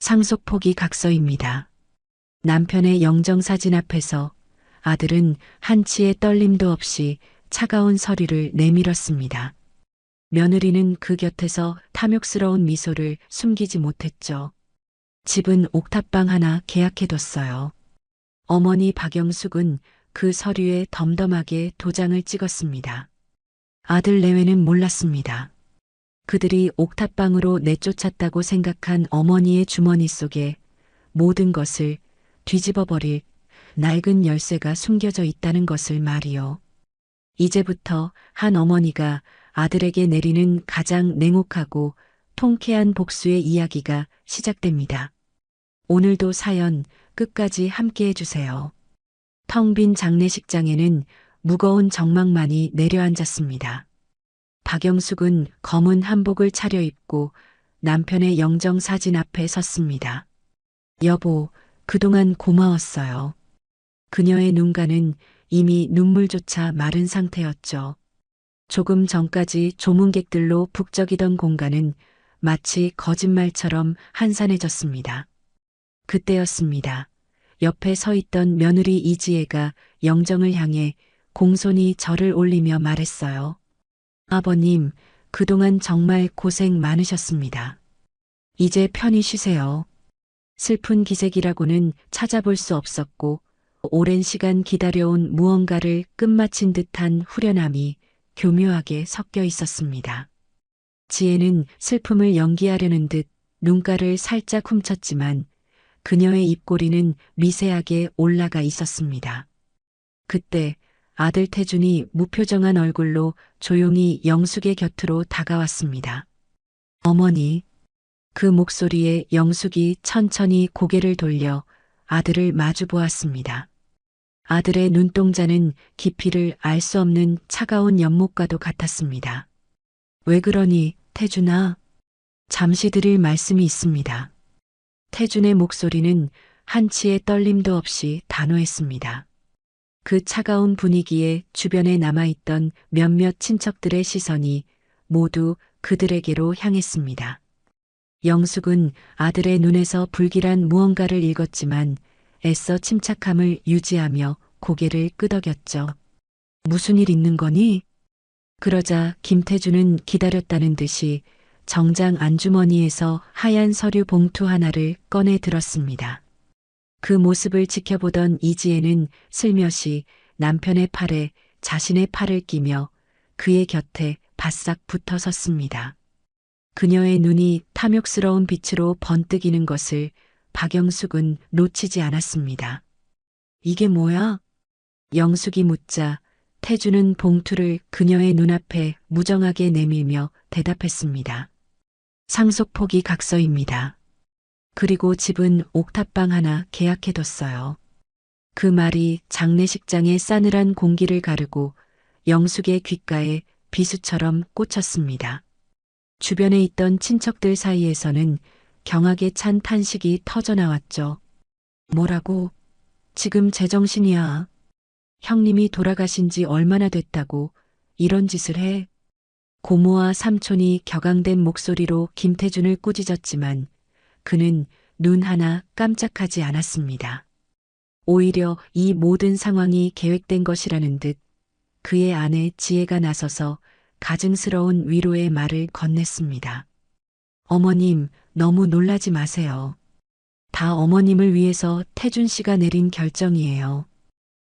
상속포기 각서입니다. 남편의 영정사진 앞에서 아들은 한치의 떨림도 없이 차가운 서류를 내밀었습니다. 며느리는 그 곁에서 탐욕스러운 미소를 숨기지 못했죠. 집은 옥탑방 하나 계약해뒀어요. 어머니 박영숙은 그 서류에 덤덤하게 도장을 찍었습니다. 아들 내외는 몰랐습니다. 그들이 옥탑방으로 내쫓았다고 생각한 어머니의 주머니 속에 모든 것을 뒤집어버릴 낡은 열쇠가 숨겨져 있다는 것을 말이요. 이제부터 한 어머니가 아들에게 내리는 가장 냉혹하고 통쾌한 복수의 이야기가 시작됩니다. 오늘도 사연 끝까지 함께 해주세요. 텅 빈 장례식장에는 무거운 정막만이 내려앉았습니다. 박영숙은 검은 한복을 차려입고 남편의 영정사진 앞에 섰습니다. 여보, 그동안 고마웠어요. 그녀의 눈가는 이미 눈물조차 마른 상태였죠. 조금 전까지 조문객들로 북적이던 공간은 마치 거짓말처럼 한산해졌습니다. 그때였습니다. 옆에 서 있던 며느리 이지혜가 영정을 향해 공손히 절을 올리며 말했어요. 아버님, 그동안 정말 고생 많으셨습니다. 이제 편히 쉬세요. 슬픈 기색이라고는 찾아볼 수 없었고 오랜 시간 기다려온 무언가를 끝마친 듯한 후련함이 교묘하게 섞여 있었습니다. 지혜는 슬픔을 연기하려는 듯 눈가를 살짝 훔쳤지만 그녀의 입꼬리는 미세하게 올라가 있었습니다. 그때 아들 태준이 무표정한 얼굴로 조용히 영숙의 곁으로 다가왔습니다. 어머니, 그 목소리에 영숙이 천천히 고개를 돌려 아들을 마주 보았습니다. 아들의 눈동자는 깊이를 알 수 없는 차가운 연못과도 같았습니다. 왜 그러니, 태준아? 잠시 드릴 말씀이 있습니다. 태준의 목소리는 한치의 떨림도 없이 단호했습니다. 그 차가운 분위기에 주변에 남아있던 몇몇 친척들의 시선이 모두 그들에게로 향했습니다. 영숙은 아들의 눈에서 불길한 무언가를 읽었지만 애써 침착함을 유지하며 고개를 끄덕였죠. 무슨 일 있는 거니? 그러자 김태준은 기다렸다는 듯이 정장 안주머니에서 하얀 서류 봉투 하나를 꺼내 들었습니다. 그 모습을 지켜보던 이지혜는 슬며시 남편의 팔에 자신의 팔을 끼며 그의 곁에 바싹 붙어 섰습니다. 그녀의 눈이 탐욕스러운 빛으로 번뜩이는 것을 박영숙은 놓치지 않았습니다. 이게 뭐야? 영숙이 묻자 태준은 봉투를 그녀의 눈앞에 무정하게 내밀며 대답했습니다. 상속포기 각서입니다. 그리고 집은 옥탑방 하나 계약해뒀어요. 그 말이 장례식장의 싸늘한 공기를 가르고 영숙의 귓가에 비수처럼 꽂혔습니다. 주변에 있던 친척들 사이에서는 경악에 찬 탄식이 터져나왔죠. 뭐라고? 지금 제정신이야. 형님이 돌아가신 지 얼마나 됐다고 이런 짓을 해? 고모와 삼촌이 격앙된 목소리로 김태준을 꾸짖었지만 그는 눈 하나 깜짝하지 않았습니다. 오히려 이 모든 상황이 계획된 것이라는 듯 그의 아내 지혜가 나서서 가증스러운 위로의 말을 건넸습니다. 어머님, 너무 놀라지 마세요. 다 어머님을 위해서 태준 씨가 내린 결정이에요.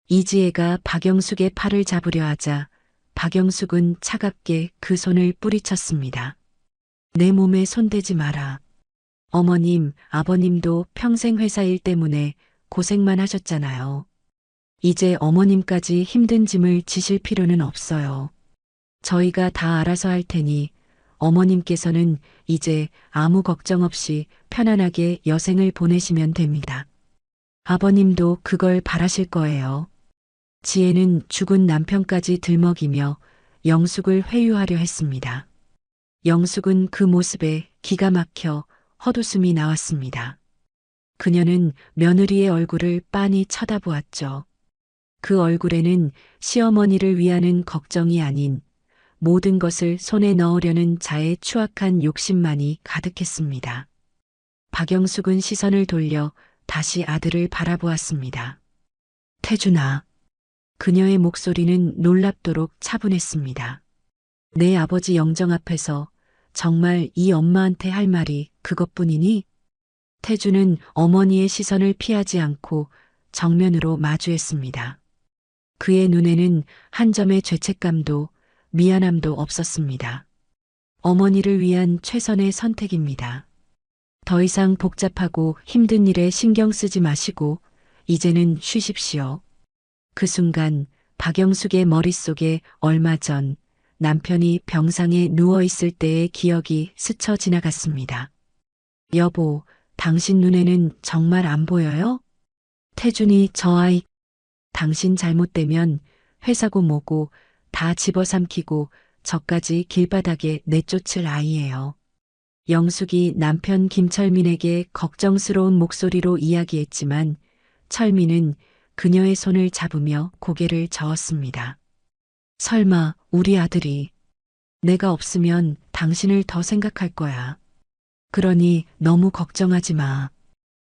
이지혜가 박영숙의 팔을 잡으려 하자 박영숙은 차갑게 그 손을 뿌리쳤습니다. 내 몸에 손대지 마라. 어머님, 아버님도 평생 회사 일 때문에 고생만 하셨잖아요. 이제 어머님까지 힘든 짐을 지실 필요는 없어요. 저희가 다 알아서 할 테니 어머님께서는 이제 아무 걱정 없이 편안하게 여생을 보내시면 됩니다. 아버님도 그걸 바라실 거예요. 지혜는 죽은 남편까지 들먹이며 영숙을 회유하려 했습니다. 영숙은 그 모습에 기가 막혀 헛웃음이 나왔습니다. 그녀는 며느리의 얼굴을 빤히 쳐다보았죠. 그 얼굴에는 시어머니를 위하는 걱정이 아닌 모든 것을 손에 넣으려는 자의 추악한 욕심만이 가득했습니다. 박영숙은 시선을 돌려 다시 아들을 바라보았습니다. 태준아. 그녀의 목소리는 놀랍도록 차분했습니다. 내 아버지 영정 앞에서 정말 이 엄마한테 할 말이 그것뿐이니? 태준은 어머니의 시선을 피하지 않고 정면으로 마주했습니다. 그의 눈에는 한 점의 죄책감도 미안함도 없었습니다. 어머니를 위한 최선의 선택입니다. 더 이상 복잡하고 힘든 일에 신경 쓰지 마시고 이제는 쉬십시오. 그 순간 박영숙의 머릿속에 얼마 전 남편이 병상에 누워있을 때의 기억이 스쳐 지나갔습니다. 여보, 당신 눈에는 정말 안 보여요? 태준이 저 아이, 당신 잘못되면 회사고 뭐고 다 집어삼키고 저까지 길바닥에 내쫓을 아이예요. 영숙이 남편 김철민에게 걱정스러운 목소리로 이야기했지만 철민은 그녀의 손을 잡으며 고개를 저었습니다. 설마 우리 아들이 내가 없으면 당신을 더 생각할 거야. 그러니 너무 걱정하지 마.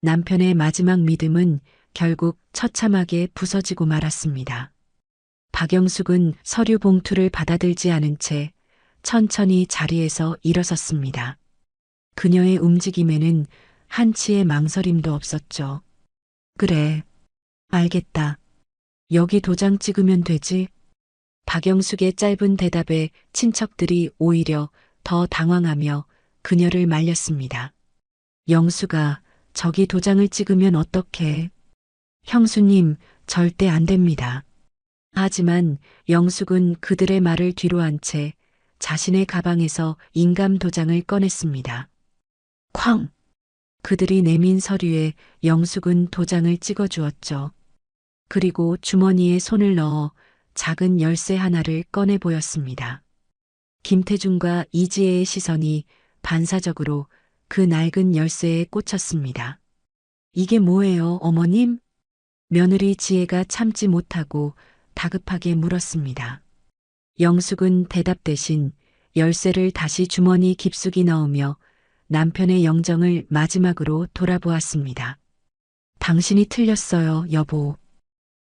남편의 마지막 믿음은 결국 처참하게 부서지고 말았습니다. 박영숙은 서류 봉투를 받아들지 않은 채 천천히 자리에서 일어섰습니다. 그녀의 움직임에는 한치의 망설임도 없었죠. 그래, 알겠다. 여기 도장 찍으면 되지? 박영숙의 짧은 대답에 친척들이 오히려 더 당황하며 그녀를 말렸습니다. 영숙아, 저기 도장을 찍으면 어떡해? 형수님, 절대 안 됩니다. 하지만 영숙은 그들의 말을 뒤로한 채 자신의 가방에서 인감 도장을 꺼냈습니다. 쾅! 그들이 내민 서류에 영숙은 도장을 찍어주었죠. 그리고 주머니에 손을 넣어 작은 열쇠 하나를 꺼내 보였습니다. 김태준과 이지혜의 시선이 반사적으로 그 낡은 열쇠에 꽂혔습니다. 이게 뭐예요, 어머님? 며느리 지혜가 참지 못하고 다급하게 물었습니다. 영숙은 대답 대신 열쇠를 다시 주머니 깊숙이 넣으며 남편의 영정을 마지막으로 돌아보았습니다. 당신이 틀렸어요, 여보.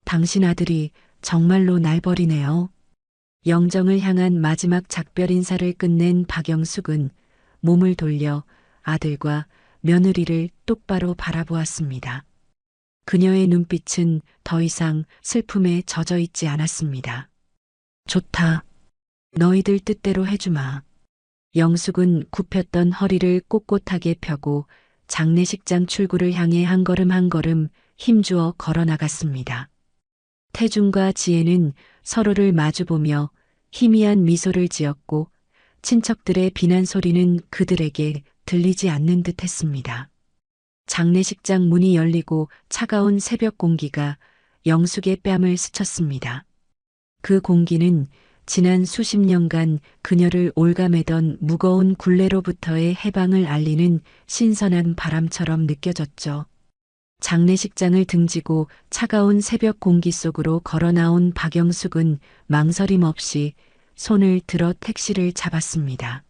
당신 아들이 정말로 날 버리네요. 영정을 향한 마지막 작별 인사를 끝낸 박영숙은 몸을 돌려 아들과 며느리를 똑바로 바라보았습니다. 그녀의 눈빛은 더 이상 슬픔에 젖어 있지 않았습니다. 좋다. 너희들 뜻대로 해주마. 영숙은 굽혔던 허리를 꼿꼿하게 펴고 장례식장 출구를 향해 한 걸음 한 걸음 힘주어 걸어 나갔습니다. 태준과 지혜는 서로를 마주보며 희미한 미소를 지었고 친척들의 비난 소리는 그들에게 들리지 않는 듯 했습니다. 장례식장 문이 열리고 차가운 새벽 공기가 영숙의 뺨을 스쳤습니다. 그 공기는 지난 수십 년간 그녀를 올가매던 무거운 굴레로부터의 해방을 알리는 신선한 바람처럼 느껴졌죠. 장례식장을 등지고 차가운 새벽 공기 속으로 걸어 나온 박영숙은 망설임 없이 손을 들어 택시를 잡았습니다.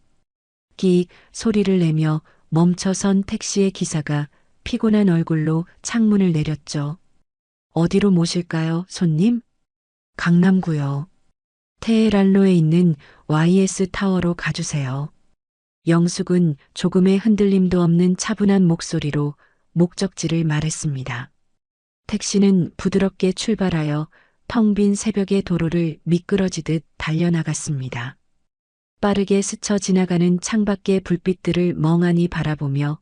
끼 소리를 내며 멈춰선 택시의 기사가 피곤한 얼굴로 창문을 내렸죠. 어디로 모실까요, 손님? 강남구요. 테헤란로에 있는 YS 타워로 가주세요. 영숙은 조금의 흔들림도 없는 차분한 목소리로 목적지를 말했습니다. 택시는 부드럽게 출발하여 텅 빈 새벽의 도로를 미끄러지듯 달려나갔습니다. 빠르게 스쳐 지나가는 창밖의 불빛들을 멍하니 바라보며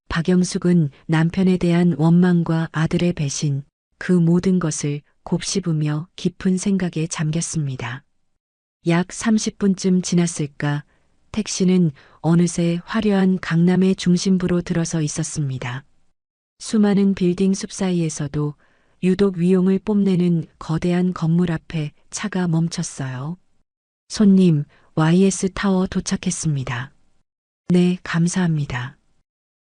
박영숙은 남편에 대한 원망과 아들의 배신, 그 모든 것을 곱씹으며 깊은 생각에 잠겼습니다. 약 30분쯤 지났을까 택시는 어느새 화려한 강남의 중심부로 들어서 있었습니다. 수많은 빌딩 숲 사이에서도 유독 위용을 뽐내는 거대한 건물 앞에 차가 멈췄어요. 손님, YS 타워 도착했습니다. 네, 감사합니다.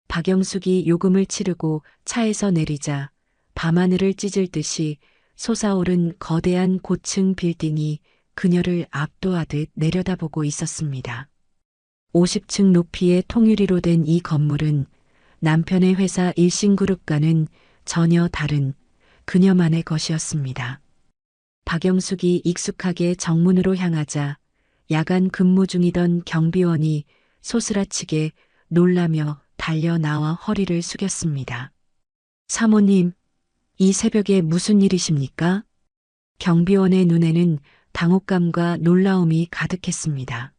박영숙이 요금을 치르고 차에서 내리자 밤하늘을 찢을 듯이 솟아오른 거대한 고층 빌딩이 그녀를 압도하듯 내려다보고 있었습니다. 50층 높이의 통유리로 된 이 건물은 남편의 회사 일신그룹과는 전혀 다른 그녀만의 것이었습니다. 박영숙이 익숙하게 정문으로 향하자 야간 근무 중이던 경비원이 소스라치게 놀라며 달려 나와 허리를 숙였습니다. 사모님, 이 새벽에 무슨 일이십니까? 경비원의 눈에는 당혹감과 놀라움이 가득했습니다.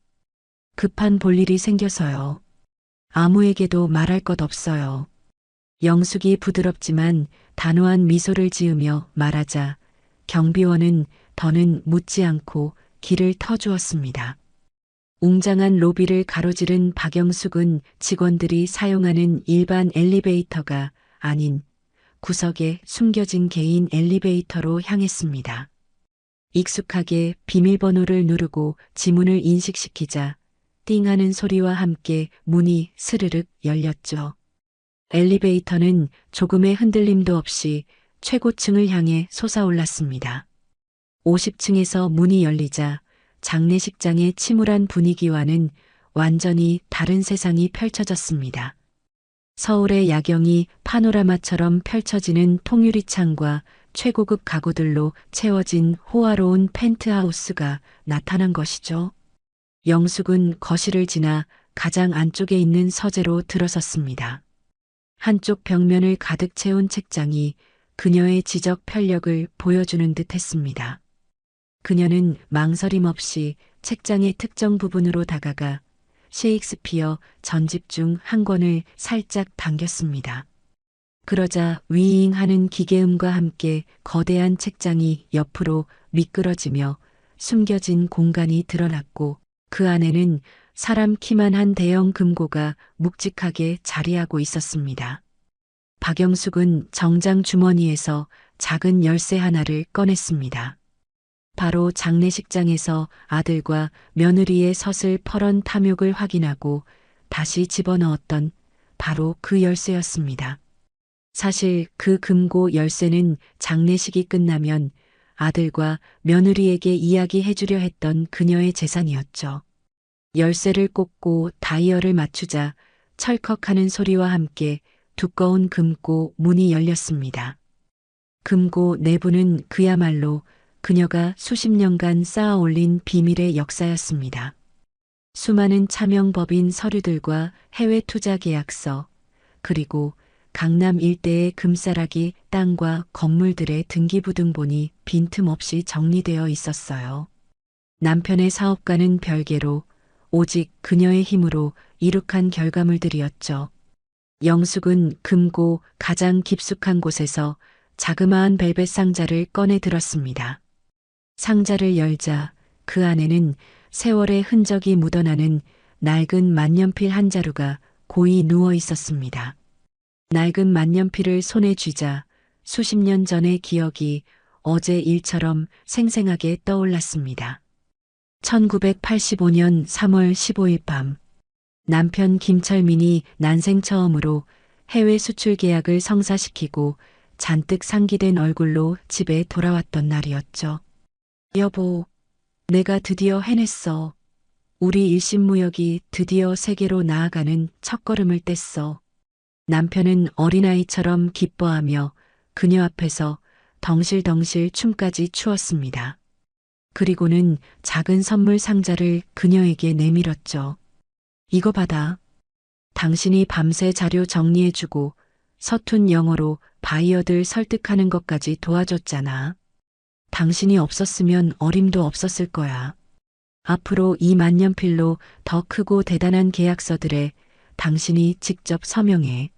급한 볼일이 생겨서요. 아무에게도 말할 것 없어요. 영숙이 부드럽지만 단호한 미소를 지으며 말하자 경비원은 더는 묻지 않고 길을 터주었습니다. 웅장한 로비를 가로지른 박영숙은 직원들이 사용하는 일반 엘리베이터가 아닌 구석에 숨겨진 개인 엘리베이터로 향했습니다. 익숙하게 비밀번호를 누르고 지문을 인식시키자 띵 하는 소리와 함께 문이 스르륵 열렸죠. 엘리베이터는 조금의 흔들림도 없이 최고층을 향해 솟아올랐습니다. 50층에서 문이 열리자 장례식장의 침울한 분위기와는 완전히 다른 세상이 펼쳐졌습니다. 서울의 야경이 파노라마처럼 펼쳐지는 통유리창과 최고급 가구들로 채워진 호화로운 펜트하우스가 나타난 것이죠. 영숙은 거실을 지나 가장 안쪽에 있는 서재로 들어섰습니다. 한쪽 벽면을 가득 채운 책장이 그녀의 지적 편력을 보여주는 듯 했습니다. 그녀는 망설임 없이 책장의 특정 부분으로 다가가 셰익스피어 전집 중 한 권을 살짝 당겼습니다. 그러자 위잉 하는 기계음과 함께 거대한 책장이 옆으로 미끄러지며 숨겨진 공간이 드러났고 그 안에는 사람 키만 한 대형 금고가 묵직하게 자리하고 있었습니다. 박영숙은 정장 주머니에서 작은 열쇠 하나를 꺼냈습니다. 바로 장례식장에서 아들과 며느리의 서슬 퍼런 탐욕을 확인하고 다시 집어넣었던 바로 그 열쇠였습니다. 사실 그 금고 열쇠는 장례식이 끝나면 아들과 며느리에게 이야기해주려 했던 그녀의 재산이었죠. 열쇠를 꽂고 다이얼을 맞추자 철컥하는 소리와 함께 두꺼운 금고 문이 열렸습니다. 금고 내부는 그야말로 그녀가 수십 년간 쌓아 올린 비밀의 역사였습니다. 수많은 차명법인 서류들과 해외 투자 계약서, 그리고 강남 일대의 금싸라기 땅과 건물들의 등기부등본이 빈틈없이 정리되어 있었어요. 남편의 사업과는 별개로 오직 그녀의 힘으로 이룩한 결과물들이었죠. 영숙은 금고 가장 깊숙한 곳에서 자그마한 벨벳 상자를 꺼내 들었습니다. 상자를 열자 그 안에는 세월의 흔적이 묻어나는 낡은 만년필 한 자루가 고이 누워 있었습니다. 낡은 만년필을 손에 쥐자 수십 년 전의 기억이 어제 일처럼 생생하게 떠올랐습니다. 1985년 3월 15일 밤 남편 김철민이 난생 처음으로 해외 수출 계약을 성사시키고 잔뜩 상기된 얼굴로 집에 돌아왔던 날이었죠. 여보, 내가 드디어 해냈어. 우리 일신무역이 드디어 세계로 나아가는 첫걸음을 뗐어. 남편은 어린아이처럼 기뻐하며 그녀 앞에서 덩실덩실 춤까지 추었습니다. 그리고는 작은 선물 상자를 그녀에게 내밀었죠. 이거 받아. 당신이 밤새 자료 정리해주고 서툰 영어로 바이어들 설득하는 것까지 도와줬잖아. 당신이 없었으면 어림도 없었을 거야. 앞으로 이 만년필로 더 크고 대단한 계약서들에 당신이 직접 서명해.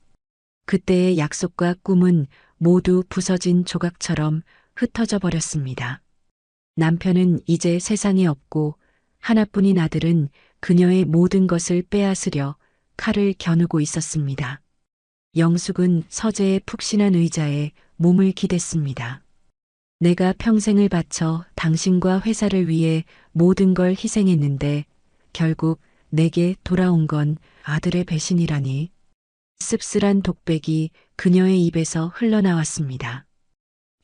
그때의 약속과 꿈은 모두 부서진 조각처럼 흩어져 버렸습니다. 남편은 이제 세상에 없고 하나뿐인 아들은 그녀의 모든 것을 빼앗으려 칼을 겨누고 있었습니다. 영숙은 서재의 푹신한 의자에 몸을 기댔습니다. 내가 평생을 바쳐 당신과 회사를 위해 모든 걸 희생했는데 결국 내게 돌아온 건 아들의 배신이라니. 씁쓸한 독백이 그녀의 입에서 흘러나왔습니다.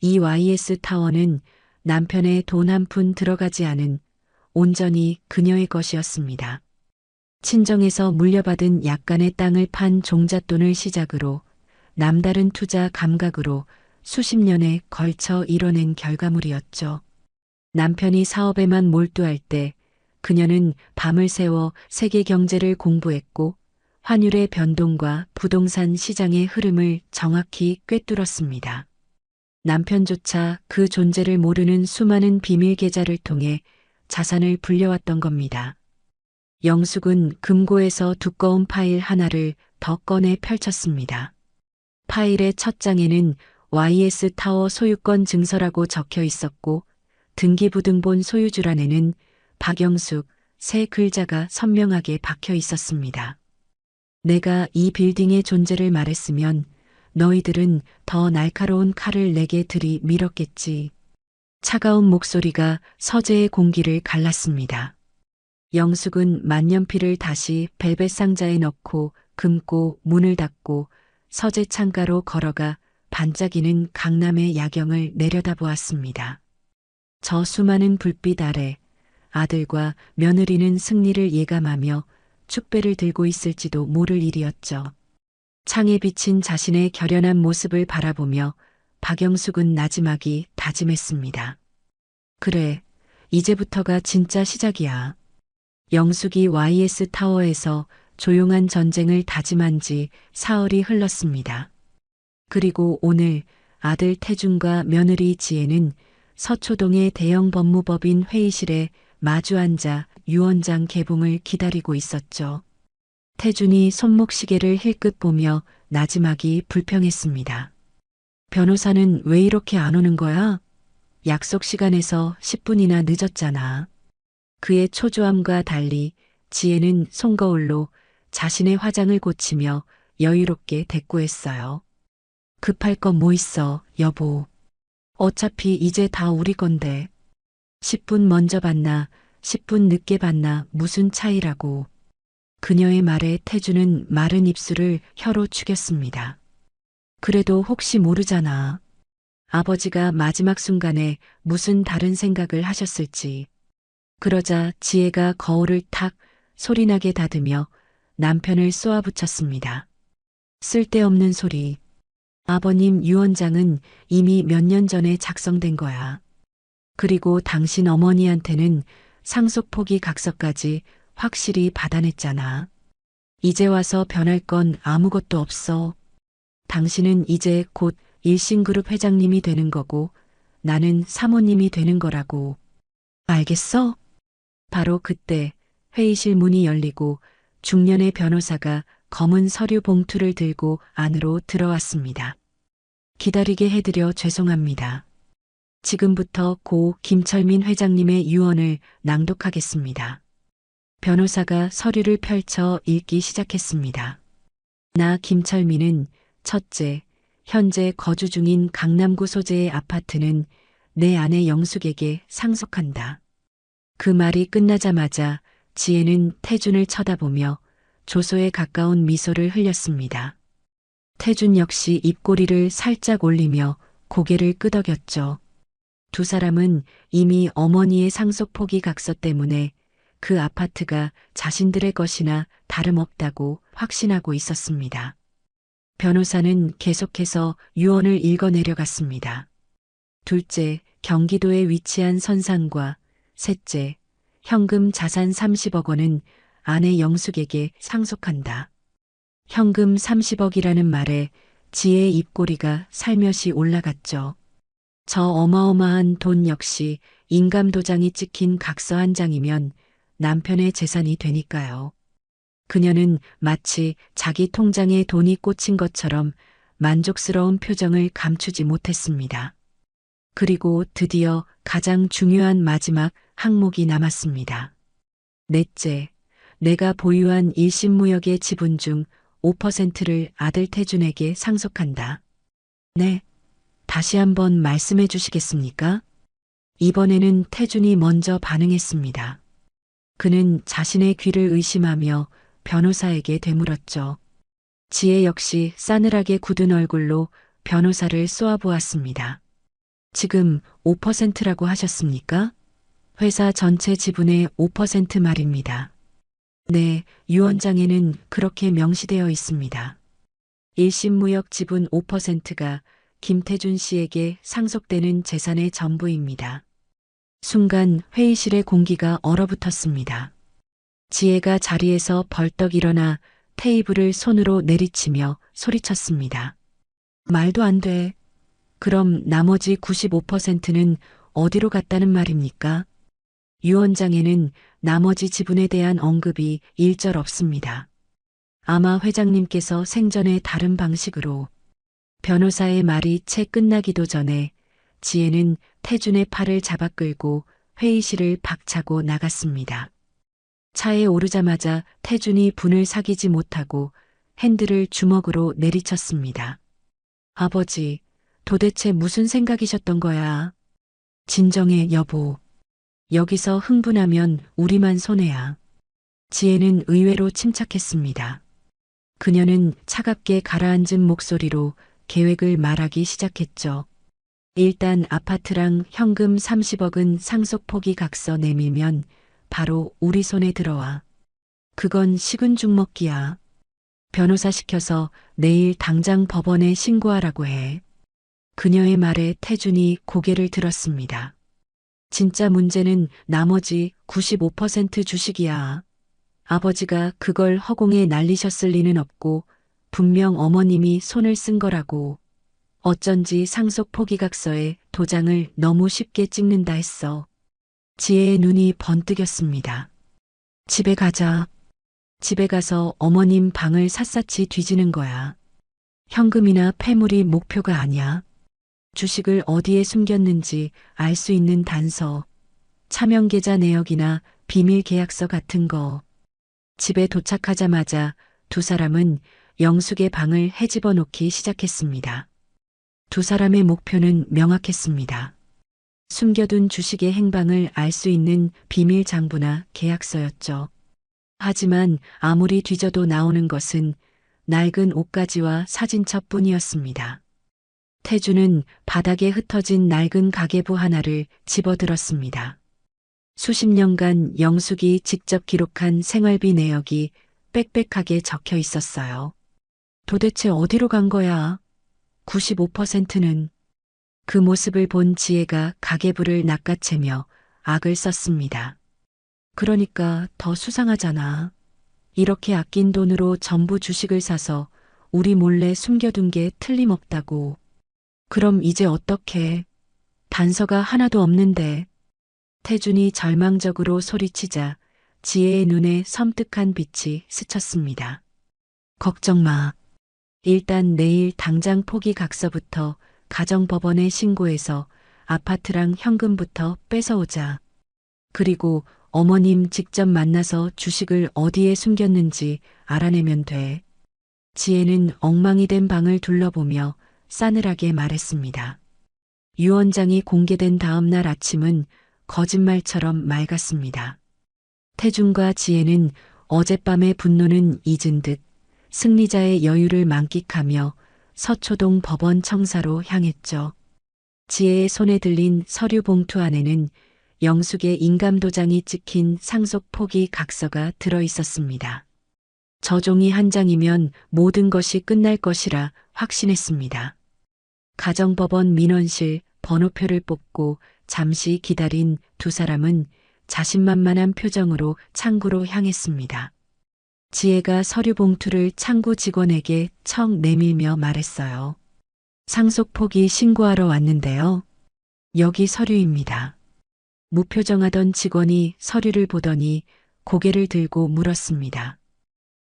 이 YS 타워는 남편의 돈 한 푼 들어가지 않은 온전히 그녀의 것이었습니다. 친정에서 물려받은 약간의 땅을 판 종잣돈을 시작으로 남다른 투자 감각으로 수십 년에 걸쳐 이뤄낸 결과물이었죠. 남편이 사업에만 몰두할 때 그녀는 밤을 새워 세계 경제를 공부했고 환율의 변동과 부동산 시장의 흐름을 정확히 꿰뚫었습니다. 남편조차 그 존재를 모르는 수많은 비밀 계좌를 통해 자산을 불려왔던 겁니다. 영숙은 금고에서 두꺼운 파일 하나를 더 꺼내 펼쳤습니다. 파일의 첫 장에는 YS 타워 소유권 증서라고 적혀 있었고 등기부등본 소유주란에는 박영숙 세 글자가 선명하게 박혀 있었습니다. 내가 이 빌딩의 존재를 말했으면 너희들은 더 날카로운 칼을 내게 들이밀었겠지. 차가운 목소리가 서재의 공기를 갈랐습니다. 영숙은 만년필을 다시 벨벳 상자에 넣고 금고 문을 닫고 서재 창가로 걸어가 반짝이는 강남의 야경을 내려다보았습니다. 저 수많은 불빛 아래 아들과 며느리는 승리를 예감하며 축배를 들고 있을지도 모를 일이었죠. 창에 비친 자신의 결연한 모습을 바라보며 박영숙은 나지막이 다짐했습니다. 그래, 이제부터가 진짜 시작이야. 영숙이 YS 타워에서 조용한 전쟁을 다짐한 지 사흘이 흘렀습니다. 그리고 오늘 아들 태준과 며느리 지혜는 서초동의 대형 법무법인 회의실에 마주 앉아 유언장 개봉을 기다리고 있었죠. 태준이 손목시계를 힐끗 보며 나지막이 불평했습니다. 변호사는 왜 이렇게 안 오는 거야? 약속 시간에서 10분이나 늦었잖아. 그의 초조함과 달리 지혜는 손거울로 자신의 화장을 고치며 여유롭게 대꾸했어요. 급할 건 뭐 있어, 여보. 어차피 이제 다 우리 건데. 10분 먼저 봤나, 10분 늦게 봤나 무슨 차이라고. 그녀의 말에 태주는 마른 입술을 혀로 죽였습니다. 그래도 혹시 모르잖아. 아버지가 마지막 순간에 무슨 다른 생각을 하셨을지. 그러자 지혜가 거울을 탁 소리나게 닫으며 남편을 쏘아붙였습니다. 쓸데없는 소리. 아버님 유언장은 이미 몇 년 전에 작성된 거야. 그리고 당신 어머니한테는 상속 포기 각서까지 확실히 받아냈잖아. 이제 와서 변할 건 아무것도 없어. 당신은 이제 곧 일신그룹 회장님이 되는 거고 나는 사모님이 되는 거라고. 알겠어? 바로 그때 회의실 문이 열리고 중년의 변호사가 검은 서류 봉투를 들고 안으로 들어왔습니다. 기다리게 해드려 죄송합니다. 지금부터 고 김철민 회장님의 유언을 낭독하겠습니다. 변호사가 서류를 펼쳐 읽기 시작했습니다. 나 김철민은 첫째, 현재 거주 중인 강남구 소재의 아파트는 내 아내 영숙에게 상속한다. 그 말이 끝나자마자 지혜는 태준을 쳐다보며 조소에 가까운 미소를 흘렸습니다. 태준 역시 입꼬리를 살짝 올리며 고개를 끄덕였죠. 두 사람은 이미 어머니의 상속 포기 각서 때문에 그 아파트가 자신들의 것이나 다름없다고 확신하고 있었습니다. 변호사는 계속해서 유언을 읽어내려갔습니다. 둘째, 경기도에 위치한 선상과 셋째, 현금 자산 30억 원은 아내 영숙에게 상속한다. 현금 30억이라는 말에 지혜의 입꼬리가 살며시 올라갔죠. 저 어마어마한 돈 역시 인감도장이 찍힌 각서 한 장이면 남편의 재산이 되니까요. 그녀는 마치 자기 통장에 돈이 꽂힌 것처럼 만족스러운 표정을 감추지 못했습니다. 그리고 드디어 가장 중요한 마지막 항목이 남았습니다. 넷째, 내가 보유한 일신무역의 지분 중 5%를 아들 태준에게 상속한다. 네, 다시 한번 말씀해 주시겠습니까? 이번에는 태준이 먼저 반응했습니다. 그는 자신의 귀를 의심하며 변호사에게 되물었죠. 지혜 역시 싸늘하게 굳은 얼굴로 변호사를 쏘아보았습니다. 지금 5%라고 하셨습니까? 회사 전체 지분의 5% 말입니다. 네, 유언장에는 그렇게 명시되어 있습니다. 1심 무역 지분 5%가 김태준 씨에게 상속되는 재산의 전부입니다. 순간 회의실의 공기가 얼어붙었습니다. 지혜가 자리에서 벌떡 일어나 테이블을 손으로 내리치며 소리쳤습니다. 말도 안 돼. 그럼 나머지 95%는 어디로 갔다는 말입니까? 유언장에는 나머지 지분에 대한 언급이 일절 없습니다. 아마 회장님께서 생전에 다른 방식으로 변호사의 말이 채 끝나기도 전에 지혜는 태준의 팔을 잡아 끌고 회의실을 박차고 나갔습니다. 차에 오르자마자 태준이 분을 사귀지 못하고 핸들을 주먹으로 내리쳤습니다. 아버지, 도대체 무슨 생각이셨던 거야? 진정해, 여보. 여기서 흥분하면 우리만 손해야. 지혜는 의외로 침착했습니다. 그녀는 차갑게 가라앉은 목소리로 계획을 말하기 시작했죠. 일단 아파트랑 현금 30억은 상속 포기 각서 내밀면 바로 우리 손에 들어와. 그건 식은 죽 먹기야. 변호사 시켜서 내일 당장 법원에 신고하라고 해. 그녀의 말에 태준이 고개를 들었습니다. 진짜 문제는 나머지 95% 주식이야. 아버지가 그걸 허공에 날리셨을 리는 없고 분명 어머님이 손을 쓴 거라고. 어쩐지 상속 포기각서에 도장을 너무 쉽게 찍는다 했어. 지혜의 눈이 번뜩였습니다. 집에 가자. 집에 가서 어머님 방을 샅샅이 뒤지는 거야. 현금이나 폐물이 목표가 아니야. 주식을 어디에 숨겼는지 알 수 있는 단서, 차명계좌 내역이나 비밀 계약서 같은 거. 집에 도착하자마자 두 사람은 영숙의 방을 헤집어 놓기 시작했습니다. 두 사람의 목표는 명확했습니다. 숨겨둔 주식의 행방을 알 수 있는 비밀 장부나 계약서였죠. 하지만 아무리 뒤져도 나오는 것은 낡은 옷가지와 사진첩뿐이었습니다. 태주는 바닥에 흩어진 낡은 가계부 하나를 집어들었습니다. 수십 년간 영숙이 직접 기록한 생활비 내역이 빽빽하게 적혀 있었어요. 도대체 어디로 간 거야? 95%는. 그 모습을 본 지혜가 가계부를 낚아채며 악을 썼습니다. 그러니까 더 수상하잖아. 이렇게 아낀 돈으로 전부 주식을 사서 우리 몰래 숨겨둔 게 틀림없다고. 그럼 이제 어떡해? 단서가 하나도 없는데. 태준이 절망적으로 소리치자 지혜의 눈에 섬뜩한 빛이 스쳤습니다. 걱정 마. 일단 내일 당장 포기 각서부터 가정법원에 신고해서 아파트랑 현금부터 뺏어오자. 그리고 어머님 직접 만나서 주식을 어디에 숨겼는지 알아내면 돼. 지혜는 엉망이 된 방을 둘러보며 싸늘하게 말했습니다. 유언장이 공개된 다음 날 아침은 거짓말처럼 맑았습니다. 태준과 지혜는 어젯밤의 분노는 잊은 듯 승리자의 여유를 만끽하며 서초동 법원 청사로 향했죠. 지혜의 손에 들린 서류 봉투 안에는 영숙의 인감도장이 찍힌 상속 포기 각서가 들어 있었습니다. 저 종이 한 장이면 모든 것이 끝날 것이라 확신했습니다. 가정법원 민원실 번호표를 뽑고 잠시 기다린 두 사람은 자신만만한 표정으로 창구로 향했습니다. 지혜가 서류 봉투를 창구 직원에게 척 내밀며 말했어요. 상속 포기 신고하러 왔는데요. 여기 서류입니다. 무표정하던 직원이 서류를 보더니 고개를 들고 물었습니다.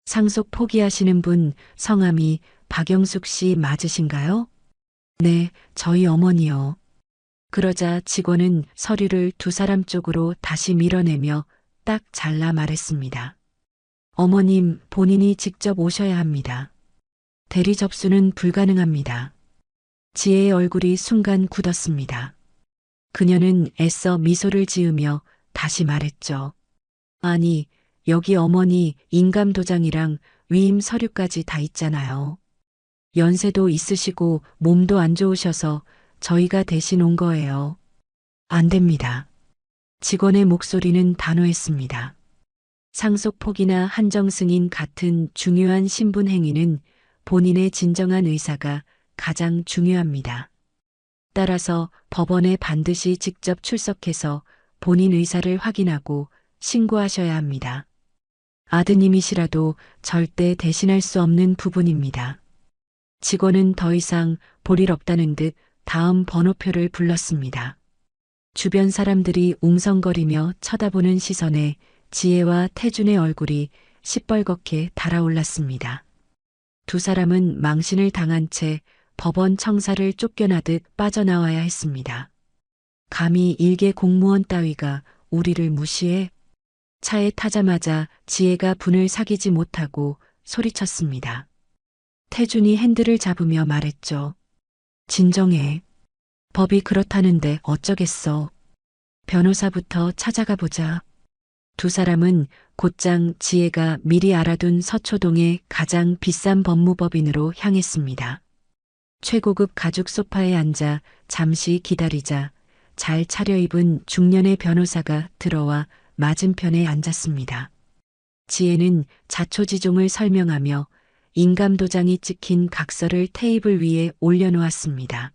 상속 포기하시는 분 성함이 박영숙 씨 맞으신가요? 네, 저희 어머니요. 그러자 직원은 서류를 두 사람 쪽으로 다시 밀어내며 딱 잘라 말했습니다. 어머님 본인이 직접 오셔야 합니다. 대리 접수는 불가능합니다. 지혜의 얼굴이 순간 굳었습니다. 그녀는 애써 미소를 지으며 다시 말했죠. 아니, 여기 어머니 인감도장이랑 위임 서류까지 다 있잖아요. 연세도 있으시고 몸도 안 좋으셔서 저희가 대신 온 거예요. 안 됩니다. 직원의 목소리는 단호했습니다. 상속 폭이나 한정 승인 같은 중요한 신분 행위는 본인의 진정한 의사가 가장 중요합니다. 따라서 법원에 반드시 직접 출석해서 본인 의사를 확인하고 신고하셔야 합니다. 아드님이시라도 절대 대신할 수 없는 부분입니다. 직원은 더 이상 볼 일 없다는 듯 다음 번호표를 불렀습니다. 주변 사람들이 웅성거리며 쳐다보는 시선에 지혜와 태준의 얼굴이 시뻘겋게 달아올랐습니다. 두 사람은 망신을 당한 채 법원 청사를 쫓겨나듯 빠져나와야 했습니다. 감히 일개 공무원 따위가 우리를 무시해? 차에 타자마자 지혜가 분을 사귀지 못하고 소리쳤습니다. 태준이 핸들을 잡으며 말했죠. 진정해. 법이 그렇다는데 어쩌겠어. 변호사부터 찾아가 보자. 두 사람은 곧장 지혜가 미리 알아둔 서초동의 가장 비싼 법무법인으로 향했습니다. 최고급 가죽 소파에 앉아 잠시 기다리자 잘 차려입은 중년의 변호사가 들어와 맞은편에 앉았습니다. 지혜는 자초지종을 설명하며 인감도장이 찍힌 각서를 테이블 위에 올려놓았습니다.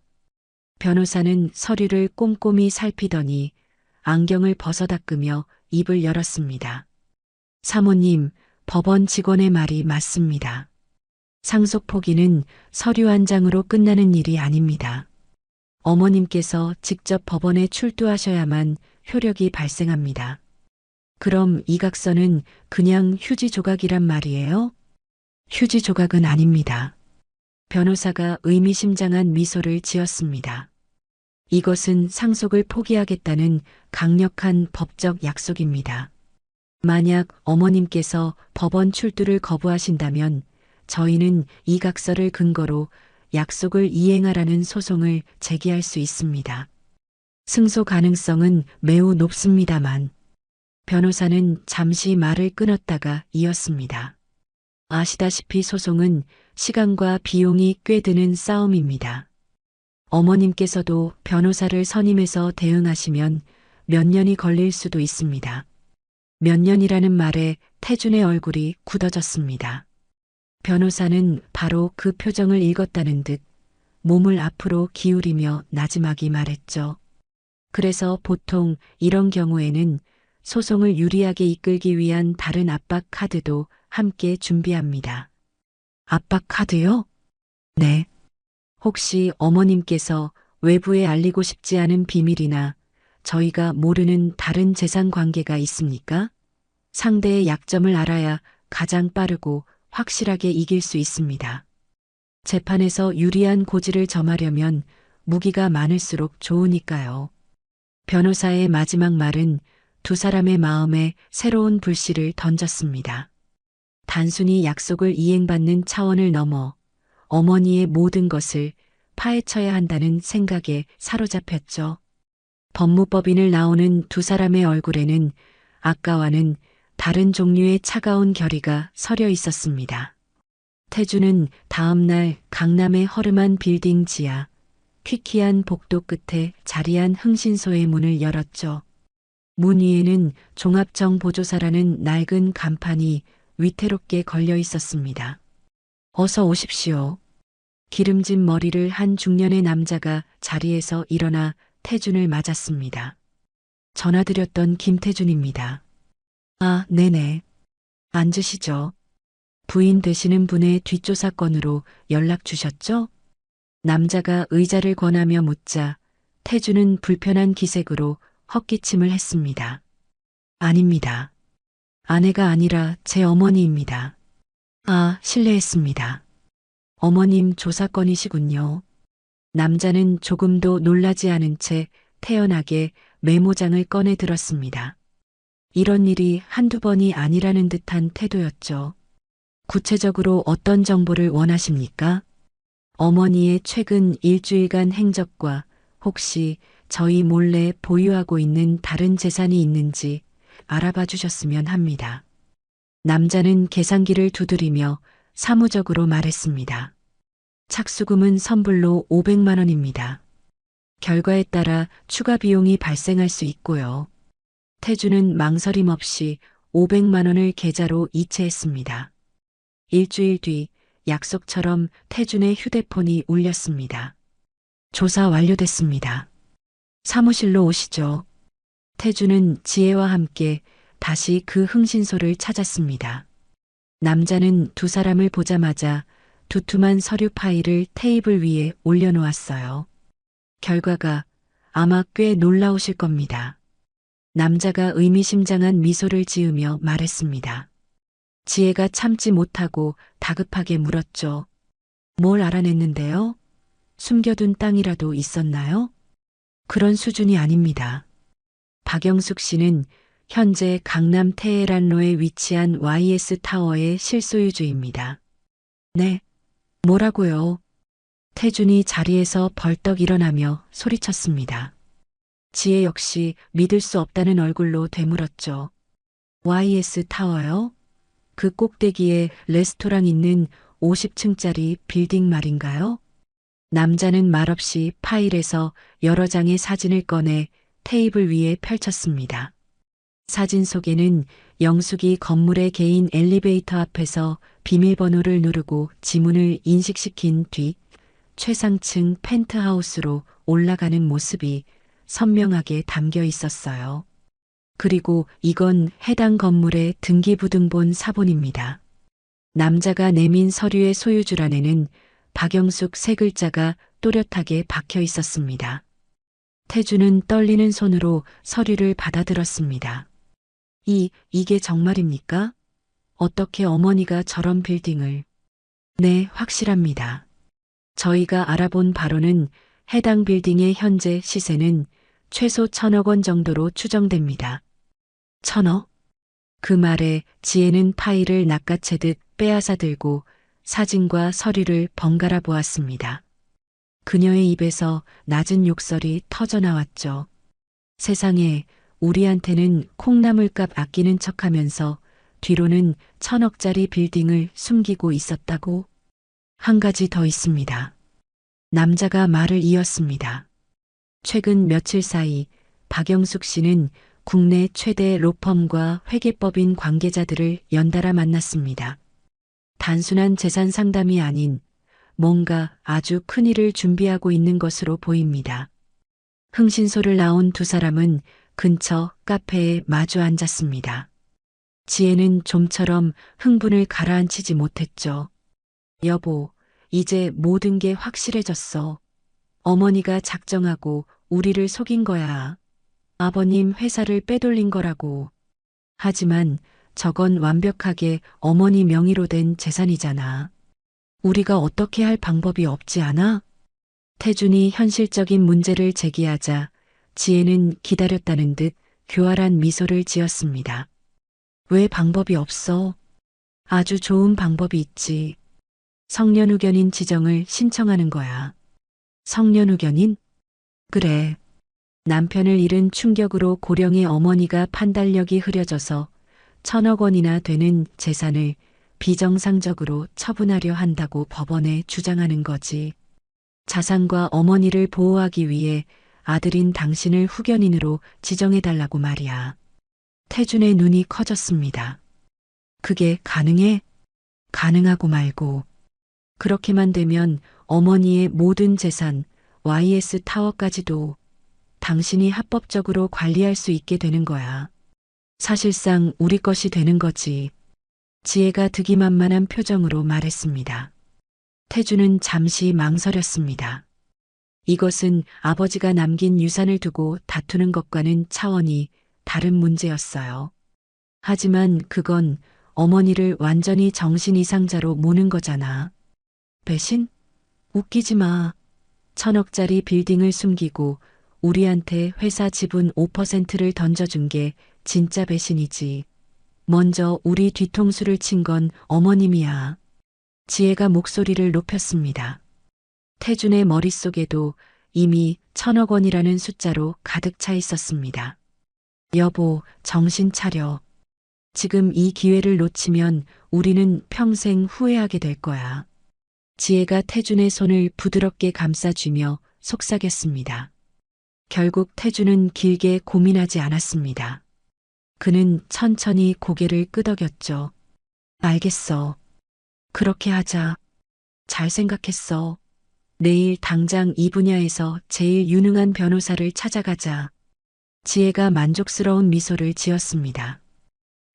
변호사는 서류를 꼼꼼히 살피더니 안경을 벗어닦으며 입을 열었습니다. 사모님, 법원 직원의 말이 맞습니다. 상속 포기는 서류 한 장으로 끝나는 일이 아닙니다. 어머님께서 직접 법원에 출두하셔야만 효력이 발생합니다. 그럼 이 각서는 그냥 휴지 조각이란 말이에요? 휴지 조각은 아닙니다. 변호사가 의미심장한 미소를 지었습니다. 이것은 상속을 포기하겠다는 강력한 법적 약속입니다. 만약 어머님께서 법원 출두를 거부하신다면 저희는 이 각서를 근거로 약속을 이행하라는 소송을 제기할 수 있습니다. 승소 가능성은 매우 높습니다만 변호사는 잠시 말을 끊었다가 이었습니다. 아시다시피 소송은 시간과 비용이 꽤 드는 싸움입니다. 어머님께서도 변호사를 선임해서 대응하시면 몇 년이 걸릴 수도 있습니다. 몇 년이라는 말에 태준의 얼굴이 굳어졌습니다. 변호사는 바로 그 표정을 읽었다는 듯 몸을 앞으로 기울이며 나지막이 말했죠. 그래서 보통 이런 경우에는 소송을 유리하게 이끌기 위한 다른 압박 카드도 함께 준비합니다. 압박 카드요? 네. 혹시 어머님께서 외부에 알리고 싶지 않은 비밀이나 저희가 모르는 다른 재산 관계가 있습니까? 상대의 약점을 알아야 가장 빠르고 확실하게 이길 수 있습니다. 재판에서 유리한 고지를 점하려면 무기가 많을수록 좋으니까요. 변호사의 마지막 말은 두 사람의 마음에 새로운 불씨를 던졌습니다. 단순히 약속을 이행받는 차원을 넘어 어머니의 모든 것을 파헤쳐야 한다는 생각에 사로잡혔죠. 법무법인을 나오는 두 사람의 얼굴에는 아까와는 다른 종류의 차가운 결의가 서려 있었습니다. 태주는 다음 날 강남의 허름한 빌딩 지하, 퀴퀴한 복도 끝에 자리한 흥신소의 문을 열었죠. 문 위에는 종합정보조사라는 낡은 간판이 위태롭게 걸려 있었습니다. 어서 오십시오. 기름진 머리를 한 중년의 남자가 자리에서 일어나 태준을 맞았습니다. 전화드렸던 김태준입니다. 아, 네네. 앉으시죠. 부인 되시는 분의 뒷조사 건으로 연락 주셨죠? 남자가 의자를 권하며 묻자 태준은 불편한 기색으로 헛기침을 했습니다. 아닙니다. 아내가 아니라 제 어머니입니다. 아, 실례했습니다. 어머님 조사건이시군요. 남자는 조금도 놀라지 않은 채 태연하게 메모장을 꺼내 들었습니다. 이런 일이 한두 번이 아니라는 듯한 태도였죠. 구체적으로 어떤 정보를 원하십니까? 어머니의 최근 일주일간 행적과 혹시 저희 몰래 보유하고 있는 다른 재산이 있는지 알아봐 주셨으면 합니다. 남자는 계산기를 두드리며 사무적으로 말했습니다. 착수금은 선불로 500만 원입니다. 결과에 따라 추가 비용이 발생할 수 있고요. 태주는 망설임 없이 500만 원을 계좌로 이체했습니다. 일주일 뒤 약속처럼 태준의 휴대폰이 울렸습니다. 조사 완료됐습니다. 사무실로 오시죠. 태준은 지혜와 함께 다시 그 흥신소를 찾았습니다. 남자는 두 사람을 보자마자 두툼한 서류 파일을 테이블 위에 올려놓았어요. 결과가 아마 꽤 놀라우실 겁니다. 남자가 의미심장한 미소를 지으며 말했습니다. 지혜가 참지 못하고 다급하게 물었죠. 뭘 알아냈는데요? 숨겨둔 땅이라도 있었나요? 그런 수준이 아닙니다. 박영숙 씨는 현재 강남 테헤란로에 위치한 YS 타워의 실소유주입니다. 네, 뭐라고요? 태준이 자리에서 벌떡 일어나며 소리쳤습니다. 지혜 역시 믿을 수 없다는 얼굴로 되물었죠. YS 타워요? 그 꼭대기에 레스토랑 있는 50층짜리 빌딩 말인가요? 남자는 말없이 파일에서 여러 장의 사진을 꺼내 테이블 위에 펼쳤습니다. 사진 속에는 영숙이 건물의 개인 엘리베이터 앞에서 비밀번호를 누르고 지문을 인식시킨 뒤 최상층 펜트하우스로 올라가는 모습이 선명하게 담겨 있었어요. 그리고 이건 해당 건물의 등기부등본 사본입니다. 남자가 내민 서류의 소유주란에는 박영숙 세 글자가 또렷하게 박혀 있었습니다. 태주는 떨리는 손으로 서류를 받아들었습니다. 이게 정말입니까? 어떻게 어머니가 저런 빌딩을? 네, 확실합니다. 저희가 알아본 바로는 해당 빌딩의 현재 시세는 최소 1,000억 원 정도로 추정됩니다. 1,000억? 그 말에 지혜는 파일을 낚아채듯 빼앗아 들고 사진과 서류를 번갈아 보았습니다. 그녀의 입에서 낮은 욕설이 터져나왔죠. 세상에, 우리한테는 콩나물값 아끼는 척하면서 뒤로는 1,000억짜리 빌딩을 숨기고 있었다고? 한 가지 더 있습니다. 남자가 말을 이었습니다. 최근 며칠 사이 박영숙 씨는 국내 최대 로펌과 회계법인 관계자들을 연달아 만났습니다. 단순한 재산 상담이 아닌 뭔가 아주 큰 일을 준비하고 있는 것으로 보입니다. 흥신소를 나온 두 사람은 근처 카페에 마주 앉았습니다. 지혜는 좀처럼 흥분을 가라앉히지 못했죠. 여보, 이제 모든 게 확실해졌어. 어머니가 작정하고 우리를 속인 거야. 아버님 회사를 빼돌린 거라고. 하지만 저건 완벽하게 어머니 명의로 된 재산이잖아. 우리가 어떻게 할 방법이 없지 않아? 태준이 현실적인 문제를 제기하자 지혜는 기다렸다는 듯 교활한 미소를 지었습니다. 왜 방법이 없어? 아주 좋은 방법이 있지. 성년후견인 지정을 신청하는 거야. 성년후견인? 그래. 남편을 잃은 충격으로 고령의 어머니가 판단력이 흐려져서 1,000억 원이나 되는 재산을 비정상적으로 처분하려 한다고 법원에 주장하는 거지. 자산과 어머니를 보호하기 위해 아들인 당신을 후견인으로 지정해달라고 말이야. 태준의 눈이 커졌습니다. 그게 가능해? 가능하고 말고. 그렇게만 되면 어머니의 모든 재산, YS 타워까지도 당신이 합법적으로 관리할 수 있게 되는 거야. 사실상 우리 것이 되는 거지. 지혜가 득이만만한 표정으로 말했습니다. 태주는 잠시 망설였습니다. 이것은 아버지가 남긴 유산을 두고 다투는 것과는 차원이 다른 문제였어요. 하지만 그건 어머니를 완전히 정신 이상자로 모는 거잖아. 배신? 웃기지 마. 1,000억짜리 빌딩을 숨기고 우리한테 회사 지분 5%를 던져준 게 진짜 배신이지. 먼저 우리 뒤통수를 친 건 어머님이야. 지혜가 목소리를 높였습니다. 태준의 머릿속에도 이미 1,000억 원이라는 숫자로 가득 차 있었습니다. 여보, 정신 차려. 지금 이 기회를 놓치면 우리는 평생 후회하게 될 거야. 지혜가 태준의 손을 부드럽게 감싸주며 속삭였습니다. 결국 태준은 길게 고민하지 않았습니다. 그는 천천히 고개를 끄덕였죠. 알겠어. 그렇게 하자. 잘 생각했어. 내일 당장 이 분야에서 제일 유능한 변호사를 찾아가자. 지혜가 만족스러운 미소를 지었습니다.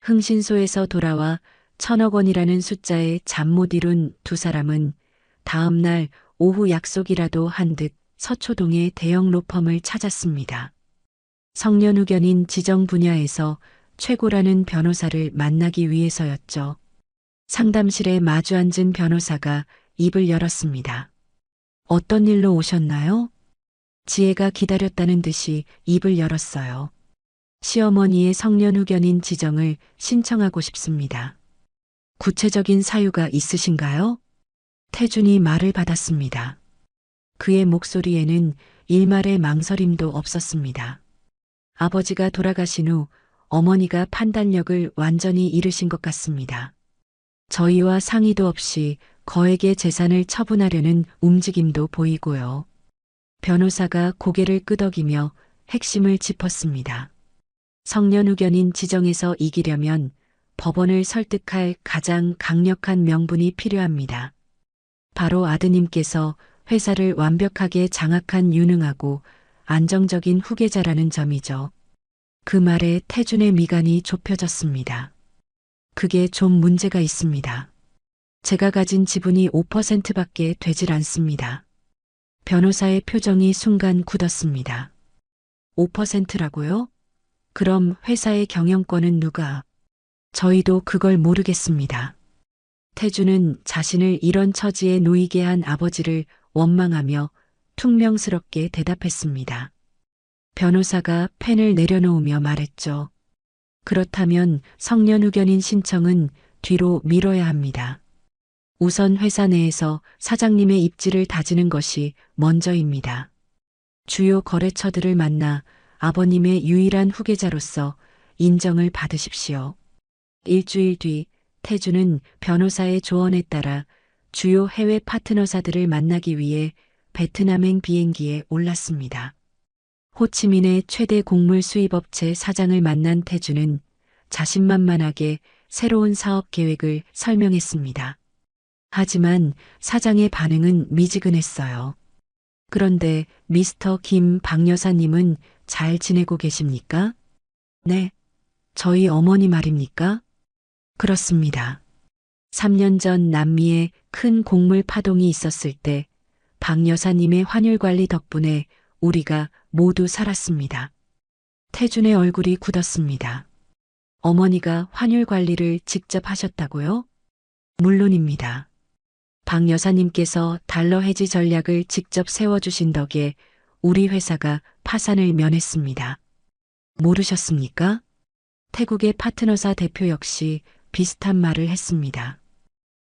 흥신소에서 돌아와 1,000억 원이라는 숫자에 잠 못 이룬 두 사람은 다음 날 오후 약속이라도 한 듯 서초동의 대형 로펌을 찾았습니다. 성년후견인 지정 분야에서 최고라는 변호사를 만나기 위해서였죠. 상담실에 마주 앉은 변호사가 입을 열었습니다. 어떤 일로 오셨나요? 지혜가 기다렸다는 듯이 입을 열었어요. 시어머니의 성년후견인 지정을 신청하고 싶습니다. 구체적인 사유가 있으신가요? 태준이 말을 받았습니다. 그의 목소리에는 일말의 망설임도 없었습니다. 아버지가 돌아가신 후 어머니가 판단력을 완전히 잃으신 것 같습니다. 저희와 상의도 없이 거액의 재산을 처분하려는 움직임도 보이고요. 변호사가 고개를 끄덕이며 핵심을 짚었습니다. 성년후견인 지정에서 이기려면 법원을 설득할 가장 강력한 명분이 필요합니다. 바로 아드님께서 회사를 완벽하게 장악한 유능하고 안정적인 후계자라는 점이죠. 그 말에 태준의 미간이 좁혀졌습니다. 그게 좀 문제가 있습니다. 제가 가진 지분이 5%밖에 되질 않습니다. 변호사의 표정이 순간 굳었습니다. 5%라고요? 그럼 회사의 경영권은 누가? 저희도 그걸 모르겠습니다. 태준은 자신을 이런 처지에 놓이게 한 아버지를 원망하며 퉁명스럽게 대답했습니다. 변호사가 펜을 내려놓으며 말했죠. 그렇다면 성년후견인 신청은 뒤로 미뤄야 합니다. 우선 회사 내에서 사장님의 입지를 다지는 것이 먼저입니다. 주요 거래처들을 만나 아버님의 유일한 후계자로서 인정을 받으십시오. 일주일 뒤 태준은 변호사의 조언에 따라 주요 해외 파트너사들을 만나기 위해 베트남행 비행기에 올랐습니다. 호치민의 최대 곡물 수입업체 사장을 만난 태준은 자신만만하게 새로운 사업 계획을 설명했습니다. 하지만 사장의 반응은 미지근했어요. 그런데 미스터 김 박 여사님은 잘 지내고 계십니까? 네. 저희 어머니 말입니까? 그렇습니다. 3년 전 남미에 큰 곡물 파동이 있었을 때 박 여사님의 환율 관리 덕분에 우리가 모두 살았습니다. 태준의 얼굴이 굳었습니다. 어머니가 환율 관리를 직접 하셨다고요? 물론입니다. 박 여사님께서 달러 해지 전략을 직접 세워주신 덕에 우리 회사가 파산을 면했습니다. 모르셨습니까? 태국의 파트너사 대표 역시 비슷한 말을 했습니다.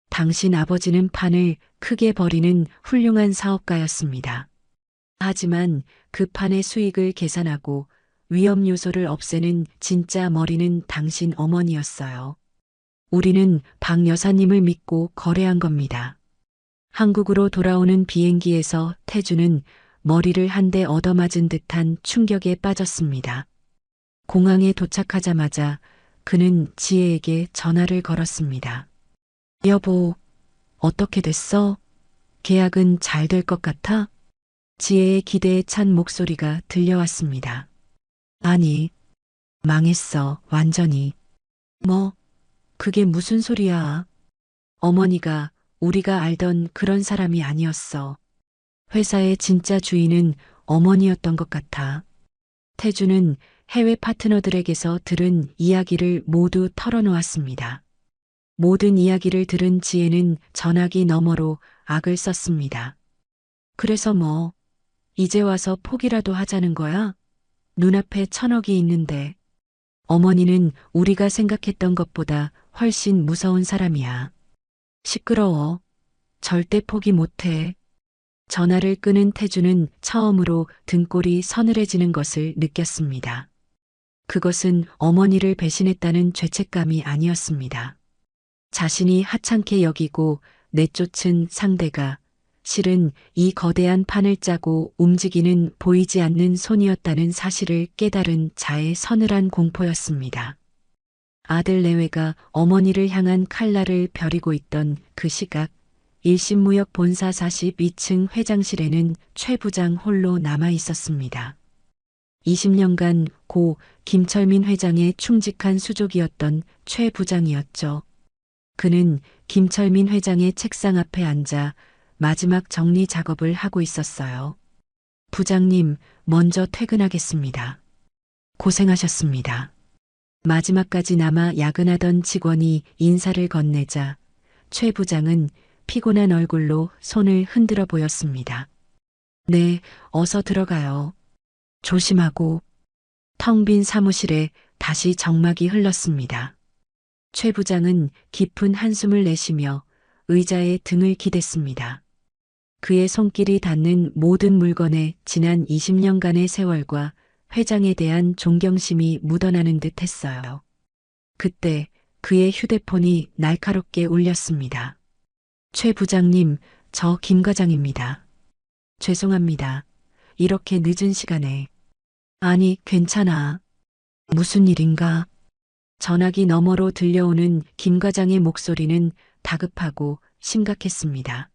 당신 아버지는 판을 크게 벌이는 훌륭한 사업가였습니다. 하지만 그 판의 수익을 계산하고 위험 요소를 없애는 진짜 머리는 당신 어머니였어요. 우리는 박 여사님을 믿고 거래한 겁니다. 한국으로 돌아오는 비행기에서 태준은 머리를 한 대 얻어맞은 듯한 충격에 빠졌습니다. 공항에 도착하자마자 그는 지혜에게 전화를 걸었습니다. 여보, 어떻게 됐어? 계약은 잘 될 것 같아? 지혜의 기대에 찬 목소리가 들려왔습니다. 아니, 망했어, 완전히. 뭐, 그게 무슨 소리야? 어머니가 우리가 알던 그런 사람이 아니었어. 회사의 진짜 주인은 어머니였던 것 같아. 태준은 해외 파트너들에게서 들은 이야기를 모두 털어놓았습니다. 모든 이야기를 들은 지혜는 전화기 너머로 악을 썼습니다. 그래서 뭐, 이제 와서 포기라도 하자는 거야? 눈앞에 1,000억이 있는데. 어머니는 우리가 생각했던 것보다 훨씬 무서운 사람이야. 시끄러워. 절대 포기 못해. 전화를 끄는 태준은 처음으로 등골이 서늘해지는 것을 느꼈습니다. 그것은 어머니를 배신했다는 죄책감이 아니었습니다. 자신이 하찮게 여기고 내쫓은 상대가 실은 이 거대한 판을 짜고 움직이는 보이지 않는 손이었다는 사실을 깨달은 자의 서늘한 공포였습니다. 아들 내외가 어머니를 향한 칼날을 벼리고 있던 그 시각, 일신무역 본사 42층 회장실에는 최 부장 홀로 남아 있었습니다. 20년간 고 김철민 회장의 충직한 수족이었던 최 부장이었죠. 그는 김철민 회장의 책상 앞에 앉아 마지막 정리 작업을 하고 있었어요. 부장님, 먼저 퇴근하겠습니다. 고생하셨습니다. 마지막까지 남아 야근하던 직원이 인사를 건네자 최 부장은 피곤한 얼굴로 손을 흔들어 보였습니다. 네, 어서 들어가요. 조심하고. 텅 빈 사무실에 다시 정막이 흘렀습니다. 최 부장은 깊은 한숨을 내쉬며 의자에 등을 기댔습니다. 그의 손길이 닿는 모든 물건에 지난 20년간의 세월과 회장에 대한 존경심이 묻어나는 듯 했어요. 그때 그의 휴대폰이 날카롭게 울렸습니다. 최 부장님, 저 김 과장입니다. 죄송합니다. 이렇게 늦은 시간에. 아니, 괜찮아. 무슨 일인가? 전화기 너머로 들려오는 김 과장의 목소리는 다급하고 심각했습니다.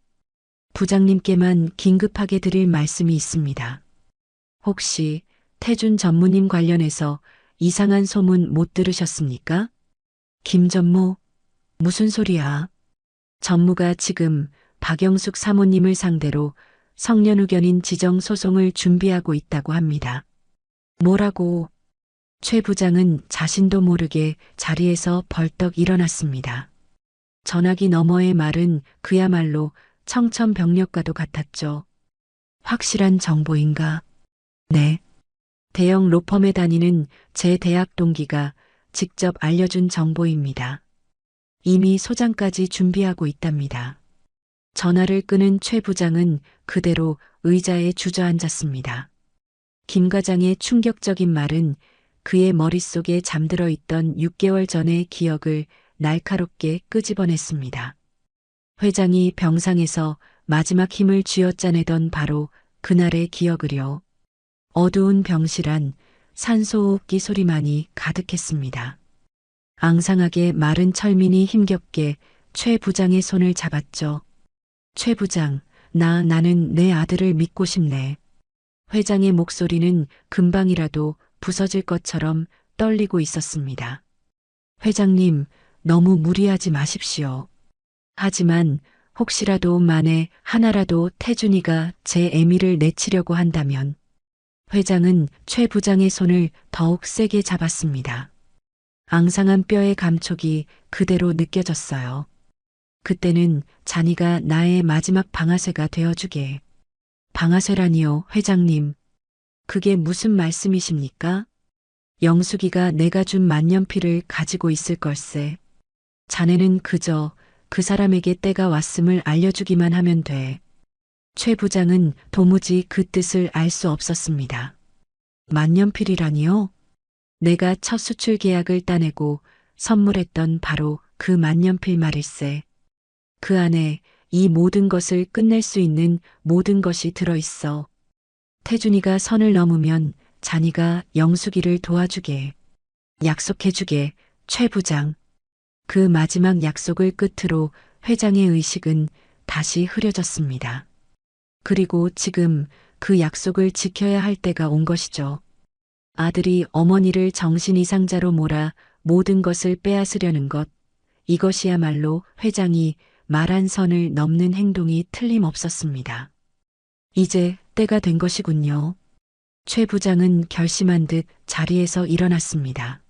부장님께만 긴급하게 드릴 말씀이 있습니다. 혹시 태준 전무님 관련해서 이상한 소문 못 들으셨습니까? 김 전무? 무슨 소리야? 전무가 지금 박영숙 사모님을 상대로 성년후견인 지정 소송을 준비하고 있다고 합니다. 뭐라고? 최 부장은 자신도 모르게 자리에서 벌떡 일어났습니다. 전화기 너머의 말은 그야말로 청천벽력과도 같았죠. 확실한 정보인가? 네. 대형 로펌에 다니는 제 대학 동기가 직접 알려준 정보입니다. 이미 소장까지 준비하고 있답니다. 전화를 끊은 최 부장은 그대로 의자에 주저앉았습니다. 김 과장의 충격적인 말은 그의 머릿속에 잠들어 있던 6개월 전의 기억을 날카롭게 끄집어냈습니다. 회장이 병상에서 마지막 힘을 쥐어짜내던 바로 그날의 기억을요. 어두운 병실 안 산소호흡기 소리만이 가득했습니다. 앙상하게 마른 철민이 힘겹게 최 부장의 손을 잡았죠. 최 부장, 나는 내 아들을 믿고 싶네. 회장의 목소리는 금방이라도 부서질 것처럼 떨리고 있었습니다. 회장님, 너무 무리하지 마십시오. 하지만 혹시라도 만에 하나라도 태준이가 제 애미를 내치려고 한다면 회장은 최 부장의 손을 더욱 세게 잡았습니다. 앙상한 뼈의 감촉이 그대로 느껴졌어요. 그때는 잔이가 나의 마지막 방아쇠가 되어주게. 방아쇠라니요, 회장님. 그게 무슨 말씀이십니까? 영숙이가 내가 준 만년필을 가지고 있을 걸세. 자네는 그저 그 사람에게 때가 왔음을 알려주기만 하면 돼. 최 부장은 도무지 그 뜻을 알 수 없었습니다. 만년필이라니요? 내가 첫 수출 계약을 따내고 선물했던 바로 그 만년필 말일세. 그 안에 이 모든 것을 끝낼 수 있는 모든 것이 들어있어. 태준이가 선을 넘으면 잔이가 영숙이를 도와주게. 약속해주게, 최 부장. 그 마지막 약속을 끝으로 회장의 의식은 다시 흐려졌습니다. 그리고 지금 그 약속을 지켜야 할 때가 온 것이죠. 아들이 어머니를 정신 이상자로 몰아 모든 것을 빼앗으려는 것. 이것이야말로 회장이 말한 선을 넘는 행동이 틀림없었습니다. 이제 때가 된 것이군요. 최 부장은 결심한 듯 자리에서 일어났습니다.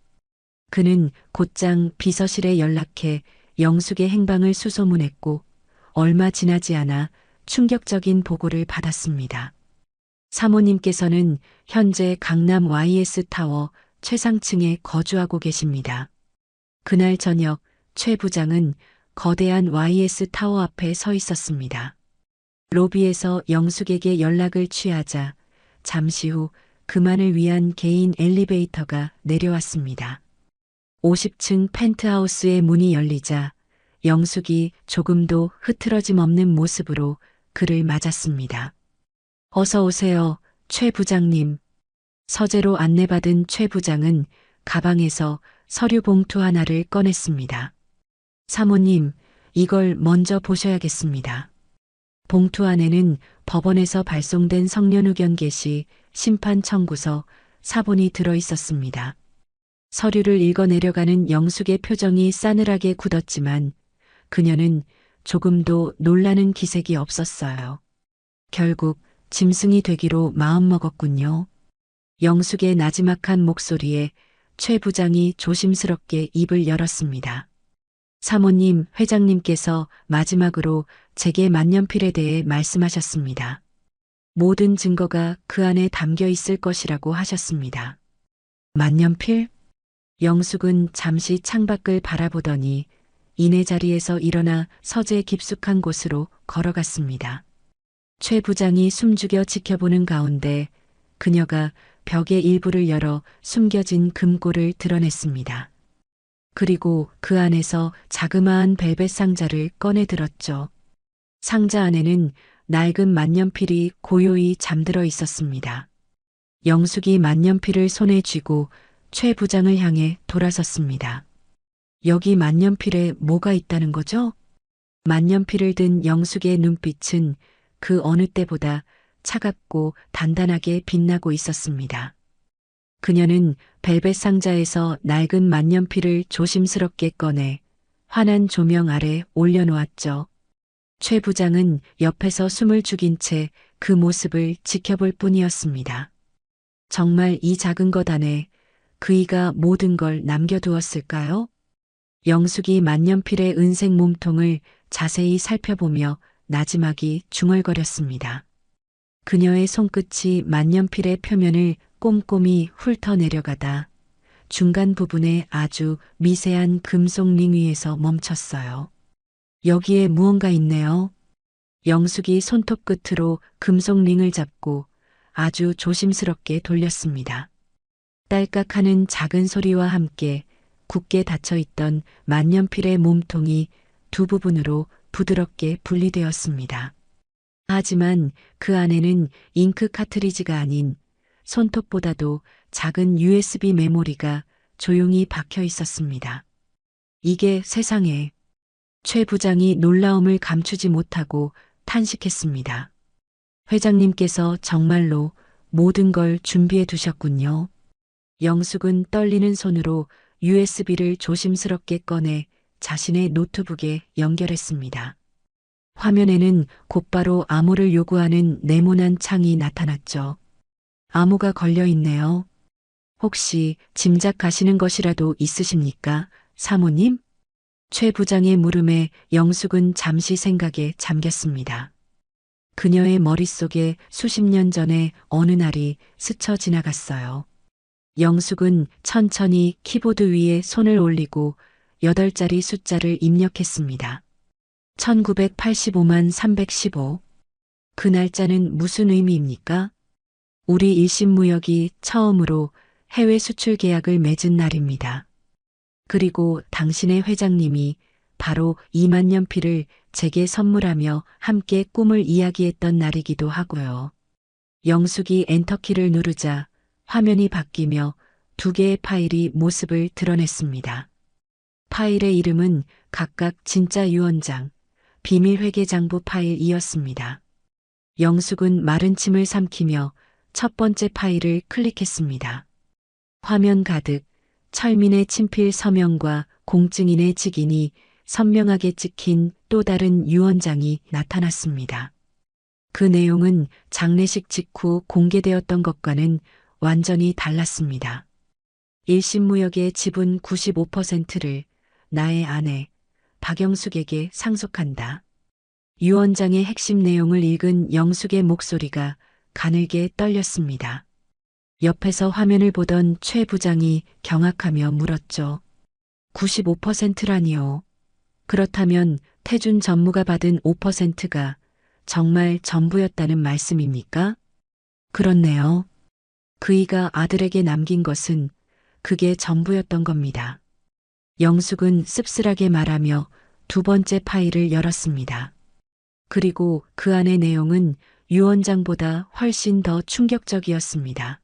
그는 곧장 비서실에 연락해 영숙의 행방을 수소문했고 얼마 지나지 않아 충격적인 보고를 받았습니다. 사모님께서는 현재 강남 YS타워 최상층에 거주하고 계십니다. 그날 저녁 최 부장은 거대한 YS타워 앞에 서 있었습니다. 로비에서 영숙에게 연락을 취하자 잠시 후 그만을 위한 개인 엘리베이터가 내려왔습니다. 50층 펜트하우스의 문이 열리자 영숙이 조금도 흐트러짐 없는 모습으로 그를 맞았습니다. 어서 오세요, 최 부장님. 서재로 안내받은 최 부장은 가방에서 서류 봉투 하나를 꺼냈습니다. 사모님, 이걸 먼저 보셔야겠습니다. 봉투 안에는 법원에서 발송된 성년 의견 게시, 심판 청구서, 사본이 들어 있었습니다. 서류를 읽어내려가는 영숙의 표정이 싸늘하게 굳었지만 그녀는 조금도 놀라는 기색이 없었어요. 결국 짐승이 되기로 마음먹었군요. 영숙의 나지막한 목소리에 최 부장이 조심스럽게 입을 열었습니다. 사모님, 회장님께서 마지막으로 제게 만년필에 대해 말씀하셨습니다. 모든 증거가 그 안에 담겨 있을 것이라고 하셨습니다. 만년필? 영숙은 잠시 창밖을 바라보더니 이내 자리에서 일어나 서재 깊숙한 곳으로 걸어갔습니다. 최 부장이 숨죽여 지켜보는 가운데 그녀가 벽의 일부를 열어 숨겨진 금고를 드러냈습니다. 그리고 그 안에서 자그마한 벨벳 상자를 꺼내 들었죠. 상자 안에는 낡은 만년필이 고요히 잠들어 있었습니다. 영숙이 만년필을 손에 쥐고 최 부장을 향해 돌아섰습니다. 여기 만년필에 뭐가 있다는 거죠? 만년필을 든 영숙의 눈빛은 그 어느 때보다 차갑고 단단하게 빛나고 있었습니다. 그녀는 벨벳 상자에서 낡은 만년필을 조심스럽게 꺼내 환한 조명 아래 올려놓았죠. 최 부장은 옆에서 숨을 죽인 채 그 모습을 지켜볼 뿐이었습니다. 정말 이 작은 것 안에 그이가 모든 걸 남겨두었을까요? 영숙이 만년필의 은색 몸통을 자세히 살펴보며 나지막이 중얼거렸습니다. 그녀의 손끝이 만년필의 표면을 꼼꼼히 훑어내려가다 중간 부분에 아주 미세한 금속 링 위에서 멈췄어요. 여기에 무언가 있네요. 영숙이 손톱 끝으로 금속 링을 잡고 아주 조심스럽게 돌렸습니다. 딸깍하는 작은 소리와 함께 굳게 닫혀있던 만년필의 몸통이 두 부분으로 부드럽게 분리되었습니다. 하지만 그 안에는 잉크 카트리지가 아닌 손톱보다도 작은 USB 메모리가 조용히 박혀 있었습니다. 이게 세상에. 최 부장이 놀라움을 감추지 못하고 탄식했습니다. 회장님께서 정말로 모든 걸 준비해 두셨군요. 영숙은 떨리는 손으로 USB를 조심스럽게 꺼내 자신의 노트북에 연결했습니다. 화면에는 곧바로 암호를 요구하는 네모난 창이 나타났죠. 암호가 걸려 있네요. 혹시 짐작하시는 것이라도 있으십니까, 사모님? 최 부장의 물음에 영숙은 잠시 생각에 잠겼습니다. 그녀의 머릿속에 수십 년 전의 어느 날이 스쳐 지나갔어요. 영숙은 천천히 키보드 위에 손을 올리고 8자리 숫자를 입력했습니다. 1985만 315. 그 날짜는 무슨 의미입니까? 우리 일신무역이 처음으로 해외 수출 계약을 맺은 날입니다. 그리고 당신의 회장님이 바로 2만 년필을 제게 선물하며 함께 꿈을 이야기했던 날이기도 하고요. 영숙이 엔터키를 누르자 화면이 바뀌며 두 개의 파일이 모습을 드러냈습니다. 파일의 이름은 각각 진짜 유언장, 비밀회계장부 파일이었습니다. 영숙은 마른 침을 삼키며 첫 번째 파일을 클릭했습니다. 화면 가득 철민의 친필 서명과 공증인의 직인이 선명하게 찍힌 또 다른 유언장이 나타났습니다. 그 내용은 장례식 직후 공개되었던 것과는 완전히 달랐습니다. 일신무역의 지분 95%를 나의 아내 박영숙에게 상속한다. 유언장의 핵심 내용을 읽은 영숙의 목소리가 가늘게 떨렸습니다. 옆에서 화면을 보던 최 부장이 경악하며 물었죠. 95%라니요. 그렇다면 태준 전무가 받은 5%가 정말 전부였다는 말씀입니까? 그렇네요. 그이가 아들에게 남긴 것은 그게 전부였던 겁니다. 영숙은 씁쓸하게 말하며 두 번째 파일을 열었습니다. 그리고 그 안의 내용은 유언장보다 훨씬 더 충격적이었습니다.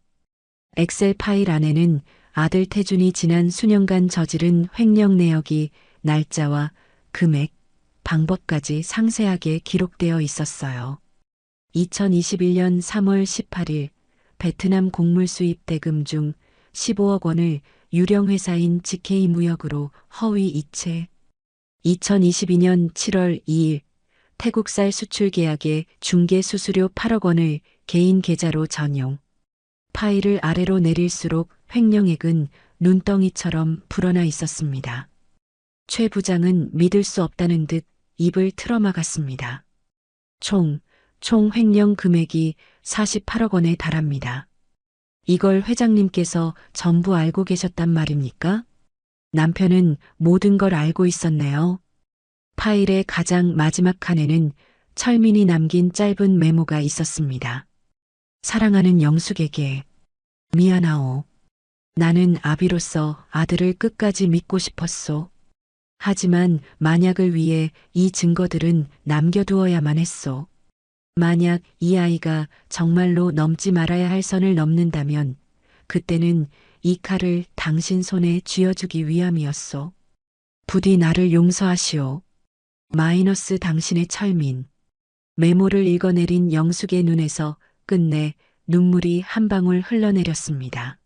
엑셀 파일 안에는 아들 태준이 지난 수년간 저지른 횡령 내역이 날짜와 금액, 방법까지 상세하게 기록되어 있었어요. 2021년 3월 18일 베트남 곡물 수입 대금 중 15억 원을 유령 회사인 GK무역으로 허위 이체. 2022년 7월 2일 태국쌀 수출 계약에 중개 수수료 8억 원을 개인 계좌로 전용. 파일을 아래로 내릴수록 횡령액은 눈덩이처럼 불어나 있었습니다. 최 부장은 믿을 수 없다는 듯 입을 틀어막았습니다. 총 횡령 금액이 48억 원에 달합니다. 이걸 회장님께서 전부 알고 계셨단 말입니까? 남편은 모든 걸 알고 있었네요. 파일의 가장 마지막 칸에는 철민이 남긴 짧은 메모가 있었습니다. 사랑하는 영숙에게 미안하오. 나는 아비로서 아들을 끝까지 믿고 싶었소. 하지만 만약을 위해 이 증거들은 남겨두어야만 했소. 만약 이 아이가 정말로 넘지 말아야 할 선을 넘는다면 그때는 이 칼을 당신 손에 쥐어주기 위함이었소. 부디 나를 용서하시오. 마이너스 당신의 철민. 메모를 읽어내린 영숙의 눈에서 끝내 눈물이 한 방울 흘러내렸습니다.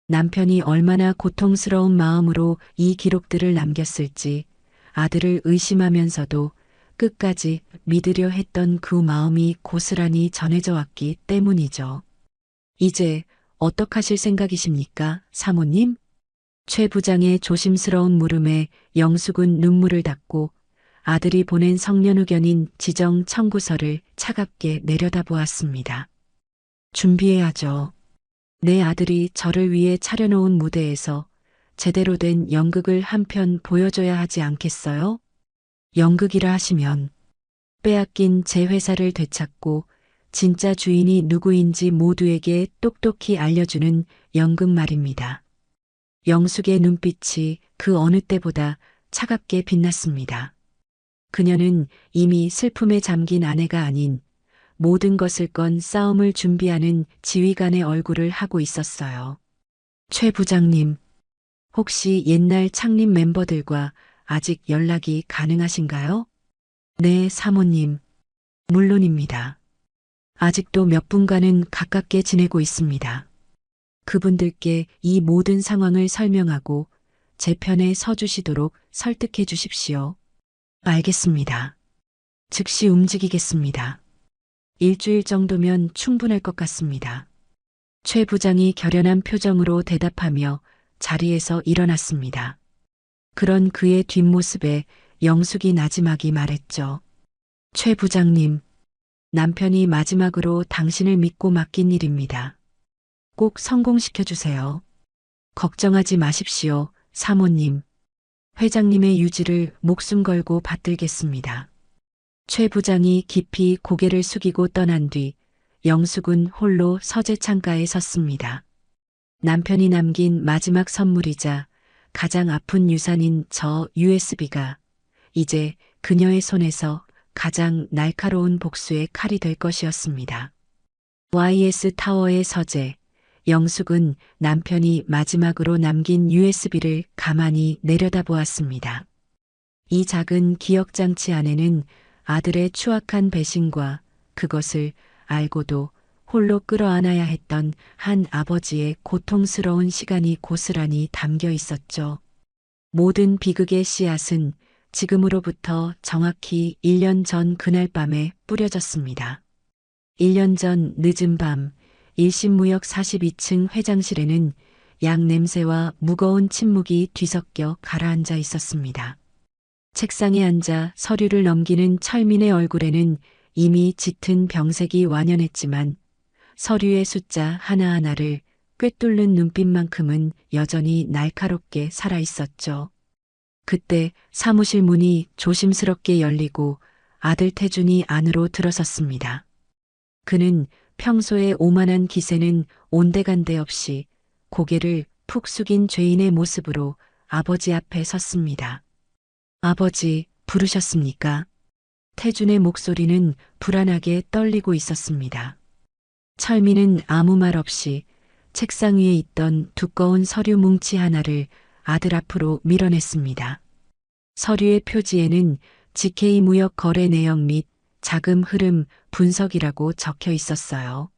남편이 얼마나 고통스러운 마음으로 이 기록들을 남겼을지 아들을 의심하면서도 끝까지 믿으려 했던 그 마음이 고스란히 전해져 왔기 때문이죠. 이제 어떡하실 생각이십니까, 사모님? 최 부장의 조심스러운 물음에 영숙은 눈물을 닦고 아들이 보낸 성년의견인 지정 청구서를 차갑게 내려다보았습니다. 준비해야죠. 내 아들이 저를 위해 차려놓은 무대에서 제대로 된 연극을 한 편 보여줘야 하지 않겠어요? 연극이라 하시면 빼앗긴 제 회사를 되찾고 진짜 주인이 누구인지 모두에게 똑똑히 알려주는 연극 말입니다. 영숙의 눈빛이 그 어느 때보다 차갑게 빛났습니다. 그녀는 이미 슬픔에 잠긴 아내가 아닌 모든 것을 건 싸움을 준비하는 지휘관의 얼굴을 하고 있었어요. 최 부장님, 혹시 옛날 창립 멤버들과 아직 연락이 가능하신가요? 네, 사모님. 물론입니다. 아직도 몇 분간은 가깝게 지내고 있습니다. 그분들께 이 모든 상황을 설명하고 제 편에 서주시도록 설득해 주십시오. 알겠습니다. 즉시 움직이겠습니다. 일주일 정도면 충분할 것 같습니다. 최 부장이 결연한 표정으로 대답하며 자리에서 일어났습니다. 그런 그의 뒷모습에 영숙이 나지막이 말했죠. 최 부장님, 남편이 마지막으로 당신을 믿고 맡긴 일입니다. 꼭 성공시켜 주세요. 걱정하지 마십시오, 사모님. 회장님의 유지를 목숨 걸고 받들겠습니다. 최 부장이 깊이 고개를 숙이고 떠난 뒤 영숙은 홀로 서재 창가에 섰습니다. 남편이 남긴 마지막 선물이자 가장 아픈 유산인 저 USB가 이제 그녀의 손에서 가장 날카로운 복수의 칼이 될 것이었습니다. YS 타워의 서재, 영숙은 남편이 마지막으로 남긴 USB를 가만히 내려다보았습니다. 이 작은 기억장치 안에는 아들의 추악한 배신과 그것을 알고도 홀로 끌어안아야 했던 한 아버지의 고통스러운 시간이 고스란히 담겨 있었죠. 모든 비극의 씨앗은 지금으로부터 정확히 1년 전 그날 밤에 뿌려졌습니다. 1년 전 늦은 밤 일신무역 42층 회장실에는 약 냄새와 무거운 침묵이 뒤섞여 가라앉아 있었습니다. 책상에 앉아 서류를 넘기는 철민의 얼굴에는 이미 짙은 병색이 완연했지만 서류의 숫자 하나하나를 꿰뚫는 눈빛만큼은 여전히 날카롭게 살아있었죠. 그때 사무실 문이 조심스럽게 열리고 아들 태준이 안으로 들어섰습니다. 그는 평소의 오만한 기세는 온데간데 없이 고개를 푹 숙인 죄인의 모습으로 아버지 앞에 섰습니다. 아버지, 부르셨습니까? 태준의 목소리는 불안하게 떨리고 있었습니다. 철민은 아무 말 없이 책상 위에 있던 두꺼운 서류 뭉치 하나를 아들 앞으로 밀어냈습니다. 서류의 표지에는 GK 무역 거래 내역 및 자금 흐름 분석이라고 적혀 있었어요.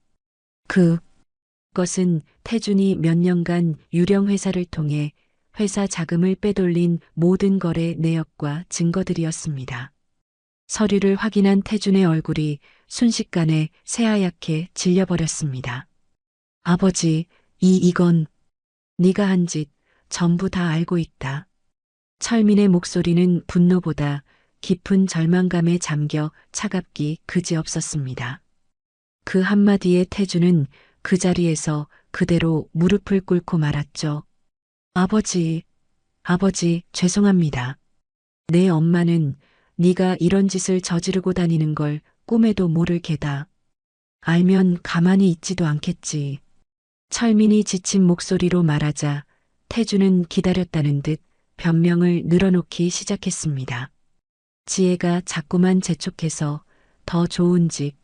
그것은 태준이 몇 년간 유령 회사를 통해 회사 자금을 빼돌린 모든 거래 내역과 증거들이었습니다. 서류를 확인한 태준의 얼굴이 순식간에 새하얗게 질려버렸습니다. 아버지, 이건 네가 한 짓 전부 다 알고 있다. 철민의 목소리는 분노보다 깊은 절망감에 잠겨 차갑기 그지없었습니다. 그 한마디에 태주는 그 자리에서 그대로 무릎을 꿇고 말았죠. 아버지, 죄송합니다. 내 엄마는 네가 이런 짓을 저지르고 다니는 걸 꿈에도 모를 게다. 알면 가만히 있지도 않겠지. 철민이 지친 목소리로 말하자 태주는 기다렸다는 듯 변명을 늘어놓기 시작했습니다. 지혜가 자꾸만 재촉해서 더 좋은 집,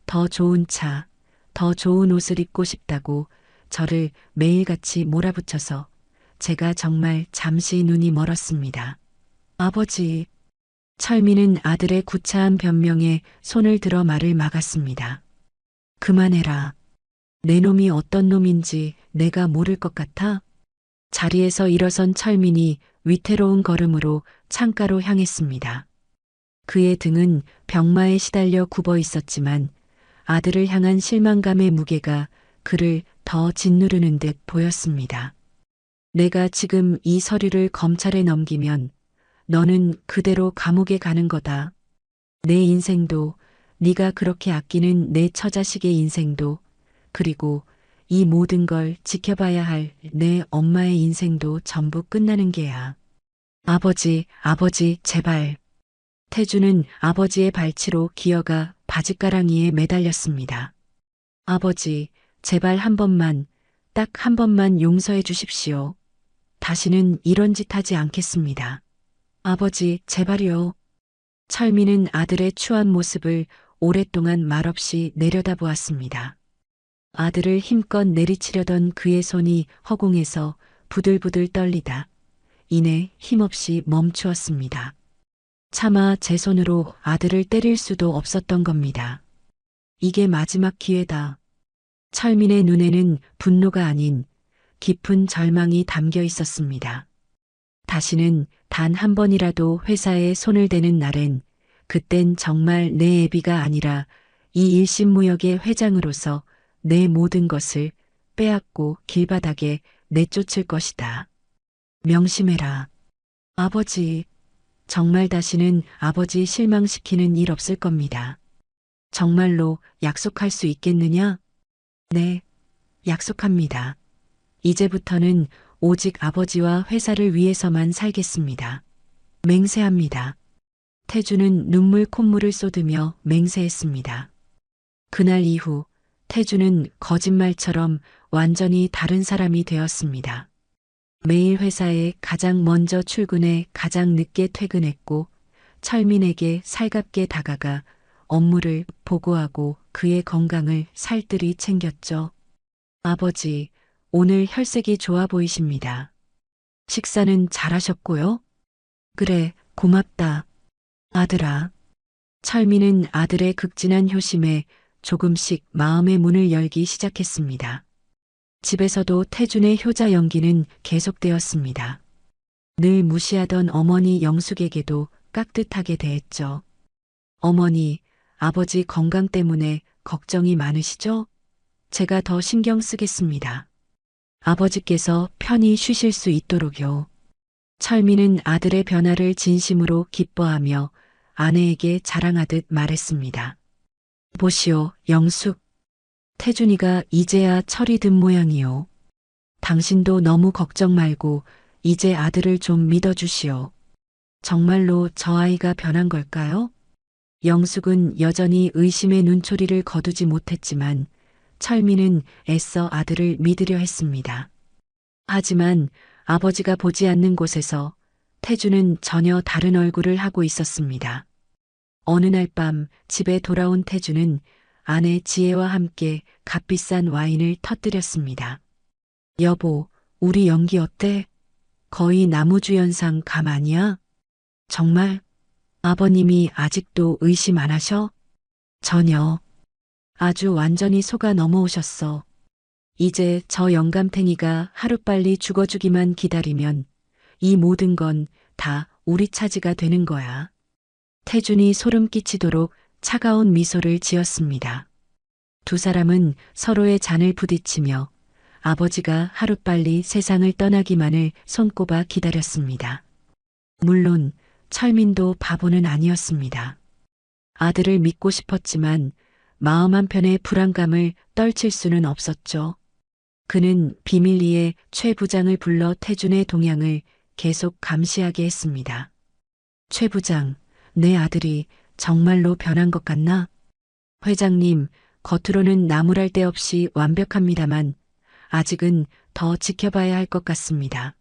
더 좋은 차, 더 좋은 옷을 입고 싶다고 저를 매일같이 몰아붙여서 제가 정말 잠시 눈이 멀었습니다. 아버지, 철민은 아들의 구차한 변명에 손을 들어 말을 막았습니다. 그만해라. 내 놈이 어떤 놈인지 내가 모를 것 같아? 자리에서 일어선 철민이 위태로운 걸음으로 창가로 향했습니다. 그의 등은 병마에 시달려 굽어 있었지만 아들을 향한 실망감의 무게가 그를 더 짓누르는 듯 보였습니다. 내가 지금 이 서류를 검찰에 넘기면 너는 그대로 감옥에 가는 거다. 내 인생도 네가 그렇게 아끼는 내 처자식의 인생도 그리고 이 모든 걸 지켜봐야 할 내 엄마의 인생도 전부 끝나는 게야. 아버지, 제발. 태주는 아버지의 발치로 기어가 바짓가랑이에 매달렸습니다. 아버지, 제발 한 번만, 딱 한 번만 용서해 주십시오. 다시는 이런 짓 하지 않겠습니다. 아버지, 제발요. 철민은 아들의 추한 모습을 오랫동안 말없이 내려다보았습니다. 아들을 힘껏 내리치려던 그의 손이 허공에서 부들부들 떨리다 이내 힘없이 멈추었습니다. 차마 제 손으로 아들을 때릴 수도 없었던 겁니다. 이게 마지막 기회다. 철민의 눈에는 분노가 아닌 깊은 절망이 담겨 있었습니다. 다시는 단 한 번이라도 회사에 손을 대는 날엔 그땐 정말 내 애비가 아니라 이 일심무역의 회장으로서 내 모든 것을 빼앗고 길바닥에 내쫓을 것이다. 명심해라. 아버지, 정말 다시는 아버지 실망시키는 일 없을 겁니다. 정말로 약속할 수 있겠느냐? 네, 약속합니다. 이제부터는 오직 아버지와 회사를 위해서만 살겠습니다. 맹세합니다. 태주는 눈물 콧물을 쏟으며 맹세했습니다. 그날 이후 태주는 거짓말처럼 완전히 다른 사람이 되었습니다. 매일 회사에 가장 먼저 출근해 가장 늦게 퇴근했고 철민에게 살갑게 다가가 업무를 보고하고 그의 건강을 살뜰히 챙겼죠. 아버지, 오늘 혈색이 좋아 보이십니다. 식사는 잘하셨고요? 그래, 고맙다. 아들아. 철민은 아들의 극진한 효심에 조금씩 마음의 문을 열기 시작했습니다. 집에서도 태준의 효자 연기는 계속되었습니다. 늘 무시하던 어머니 영숙에게도 깍듯하게 대했죠. 어머니, 아버지 건강 때문에 걱정이 많으시죠? 제가 더 신경 쓰겠습니다. 아버지께서 편히 쉬실 수 있도록요. 철민은 아들의 변화를 진심으로 기뻐하며 아내에게 자랑하듯 말했습니다. 보시오, 영숙. 태준이가 이제야 철이 든 모양이요. 당신도 너무 걱정 말고 이제 아들을 좀 믿어주시오. 정말로 저 아이가 변한 걸까요? 영숙은 여전히 의심의 눈초리를 거두지 못했지만 철민은 애써 아들을 믿으려 했습니다. 하지만 아버지가 보지 않는 곳에서 태주는 전혀 다른 얼굴을 하고 있었습니다. 어느 날 밤 집에 돌아온 태주는 아내 지혜와 함께 값비싼 와인을 터뜨렸습니다. 여보, 우리 연기 어때? 거의 나무주연상 감 아니야? 정말? 아버님이 아직도 의심 안 하셔? 전혀. 아주 완전히 속아 넘어오셨어. 이제 저 영감탱이가 하루빨리 죽어주기만 기다리면 이 모든 건 다 우리 차지가 되는 거야. 태준이 소름 끼치도록 차가운 미소를 지었습니다. 두 사람은 서로의 잔을 부딪히며 아버지가 하루빨리 세상을 떠나기만을 손꼽아 기다렸습니다. 물론 철민도 바보는 아니었습니다. 아들을 믿고 싶었지만 마음 한편의 불안감을 떨칠 수는 없었죠. 그는 비밀리에 최 부장을 불러 태준의 동향을 계속 감시하게 했습니다. 최 부장, 내 아들이 정말로 변한 것 같나? 회장님, 겉으로는 나무랄 데 없이 완벽합니다만 아직은 더 지켜봐야 할 것 같습니다.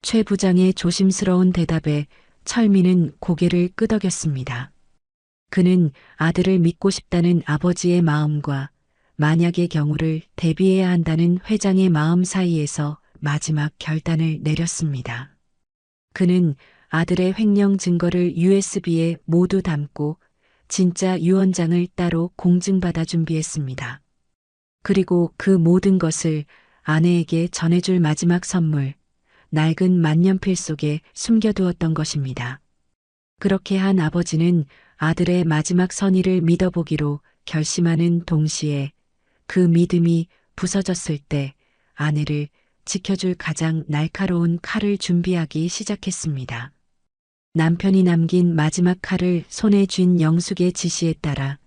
최 부장의 조심스러운 대답에 철민은 고개를 끄덕였습니다. 그는 아들을 믿고 싶다는 아버지의 마음과 만약의 경우를 대비해야 한다는 회장의 마음 사이에서 마지막 결단을 내렸습니다. 그는 아들의 횡령 증거를 USB에 모두 담고 진짜 유언장을 따로 공증받아 준비했습니다. 그리고 그 모든 것을 아내에게 전해줄 마지막 선물, 낡은 만년필 속에 숨겨두었던 것입니다. 그렇게 한 아버지는 아들의 마지막 선의를 믿어보기로 결심하는 동시에 그 믿음이 부서졌을 때 아내를 지켜줄 가장 날카로운 칼을 준비하기 시작했습니다. 남편이 남긴 마지막 칼을 손에 쥔 영숙의 지시에 따라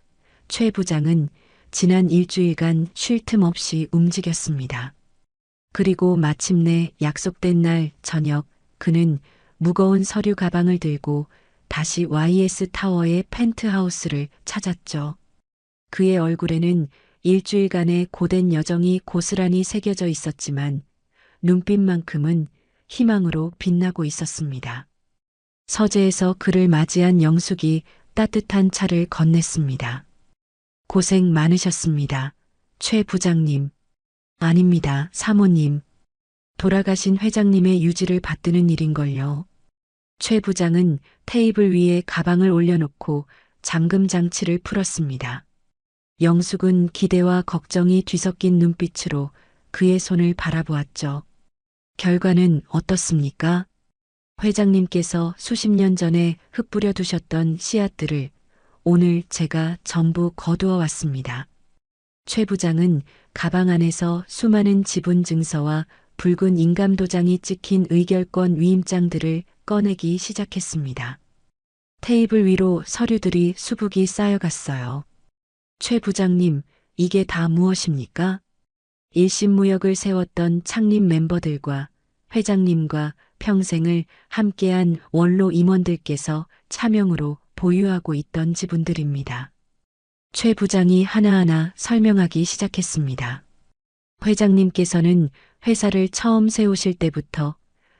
최 부장은 지난 일주일간 쉴 틈 없이 움직였습니다. 그리고 마침내 약속된 날 저녁 그는 무거운 서류 가방을 들고 다시 YS 타워의 펜트하우스를 찾았죠. 그의 얼굴에는 일주일간의 고된 여정이 고스란히 새겨져 있었지만 눈빛만큼은 희망으로 빛나고 있었습니다. 서재에서 그를 맞이한 영숙이 따뜻한 차를 건넸습니다. 고생 많으셨습니다. 최 부장님. 아닙니다, 사모님. 돌아가신 회장님의 유지를 받드는 일인걸요. 최 부장은 테이블 위에 가방을 올려놓고 잠금 장치를 풀었습니다. 영숙은 기대와 걱정이 뒤섞인 눈빛으로 그의 손을 바라보았죠. 결과는 어떻습니까? 회장님께서 수십 년 전에 흩뿌려 두셨던 씨앗들을 오늘 제가 전부 거두어 왔습니다. 최 부장은 가방 안에서 수많은 지분 증서와 붉은 인감도장이 찍힌 의결권 위임장들을 꺼내기 시작했습니다. 테이블 위로 서류들이 수북이 쌓여갔어요. 최 부장님, 이게 다 무엇입니까? 일심무역을 세웠던 창립 멤버들과 회장님과 평생을 함께한 원로 임원들께서 차명으로 보유하고 있던 지분들입니다. 최 부장이 하나하나 설명하기 시작했습니다. 회장님께서는 회사를 처음 세우실 때부터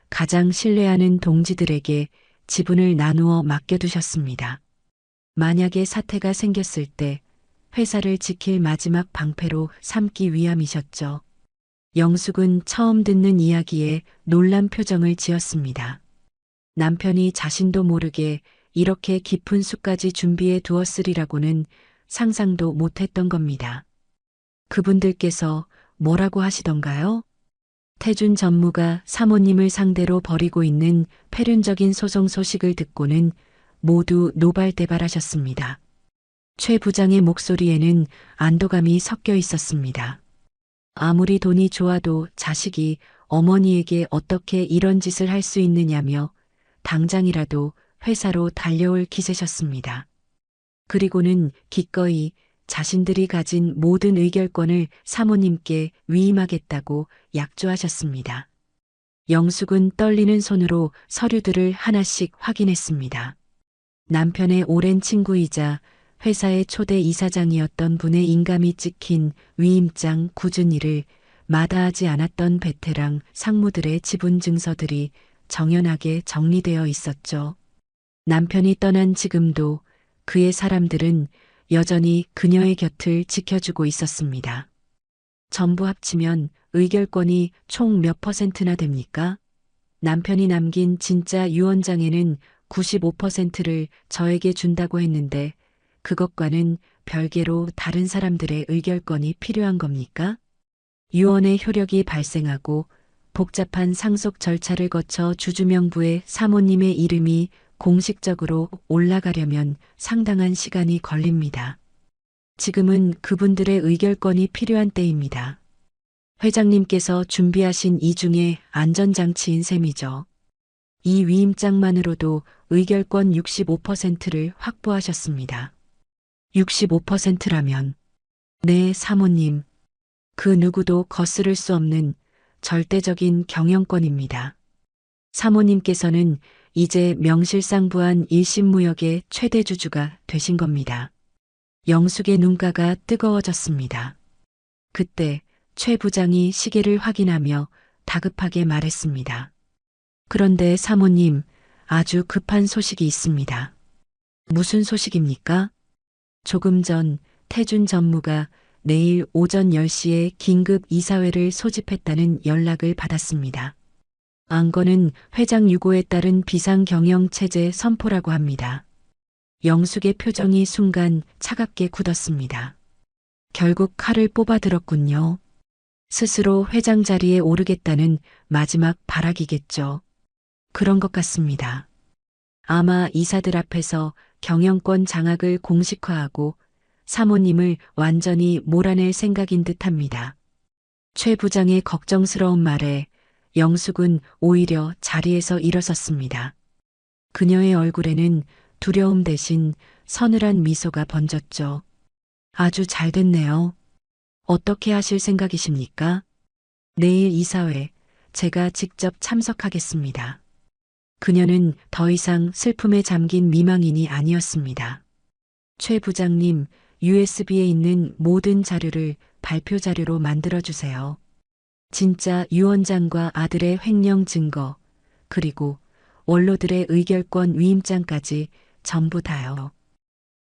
가장 신뢰하는 동지들에게 지분을 나누어 맡겨두셨습니다. 만약에 사태가 생겼을 때 회사를 지킬 마지막 방패로 삼기 위함이셨죠. 영숙은 처음 듣는 이야기에 놀란 표정을 지었습니다. 남편이 자신도 모르게 이렇게 깊은 수까지 준비해 두었으리라고는 상상도 못했던 겁니다. 그분들께서 뭐라고 하시던가요? 태준 전무가 사모님을 상대로 벌이고 있는 폐륜적인 소송 소식을 듣고는 모두 노발대발하셨습니다. 최 부장의 목소리에는 안도감이 섞여 있었습니다. 아무리 돈이 좋아도 자식이 어머니에게 어떻게 이런 짓을 할 수 있느냐며 당장이라도 회사로 달려올 기세셨습니다. 그리고는 기꺼이 자신들이 가진 모든 의결권을 사모님께 위임하겠다고 약조하셨습니다. 영숙은 떨리는 손으로 서류들을 하나씩 확인했습니다. 남편의 오랜 친구이자 회사의 초대 이사장이었던 분의 인감이 찍힌 위임장 꾸준히를 마다하지 않았던 베테랑 상무들의 지분 증서들이 정연하게 정리되어 있었죠. 남편이 떠난 지금도 그의 사람들은 여전히 그녀의 곁을 지켜주고 있었습니다. 전부 합치면 의결권이 총 몇 퍼센트나 됩니까? 남편이 남긴 진짜 유언장에는 95%를 저에게 준다고 했는데 그것과는 별개로 다른 사람들의 의결권이 필요한 겁니까? 유언의 효력이 발생하고 복잡한 상속 절차를 거쳐 주주명부에 사모님의 이름이 공식적으로 올라가려면 상당한 시간이 걸립니다. 지금은 그분들의 의결권이 필요한 때입니다. 회장님께서 준비하신 이 중에 안전장치인 셈이죠. 이 위임장만으로도 의결권 65%를 확보하셨습니다. 65%라면 네, 사모님. 그 누구도 거스를 수 없는 절대적인 경영권입니다. 사모님께서는 이제 명실상부한 일심무역의 최대 주주가 되신 겁니다. 영숙의 눈가가 뜨거워졌습니다. 그때 최 부장이 시계를 확인하며 다급하게 말했습니다. 그런데 사모님, 아주 급한 소식이 있습니다. 무슨 소식입니까? 조금 전 태준 전무가 내일 오전 10시에 긴급 이사회를 소집했다는 연락을 받았습니다. 안건은 회장 유고에 따른 비상경영체제 선포라고 합니다. 영숙의 표정이 순간 차갑게 굳었습니다. 결국 칼을 뽑아들었군요. 스스로 회장 자리에 오르겠다는 마지막 발악이겠죠. 그런 것 같습니다. 아마 이사들 앞에서 경영권 장악을 공식화하고 사모님을 완전히 몰아낼 생각인 듯합니다. 최 부장의 걱정스러운 말에 영숙은 오히려 자리에서 일어섰습니다. 그녀의 얼굴에는 두려움 대신 서늘한 미소가 번졌죠. 아주 잘 됐네요. 어떻게 하실 생각이십니까? 내일 이사회 제가 직접 참석하겠습니다. 그녀는 더 이상 슬픔에 잠긴 미망인이 아니었습니다. 최 부장님, USB에 있는 모든 자료를 발표 자료로 만들어주세요. 진짜 유언장과 아들의 횡령 증거, 그리고 원로들의 의결권 위임장까지 전부 다요.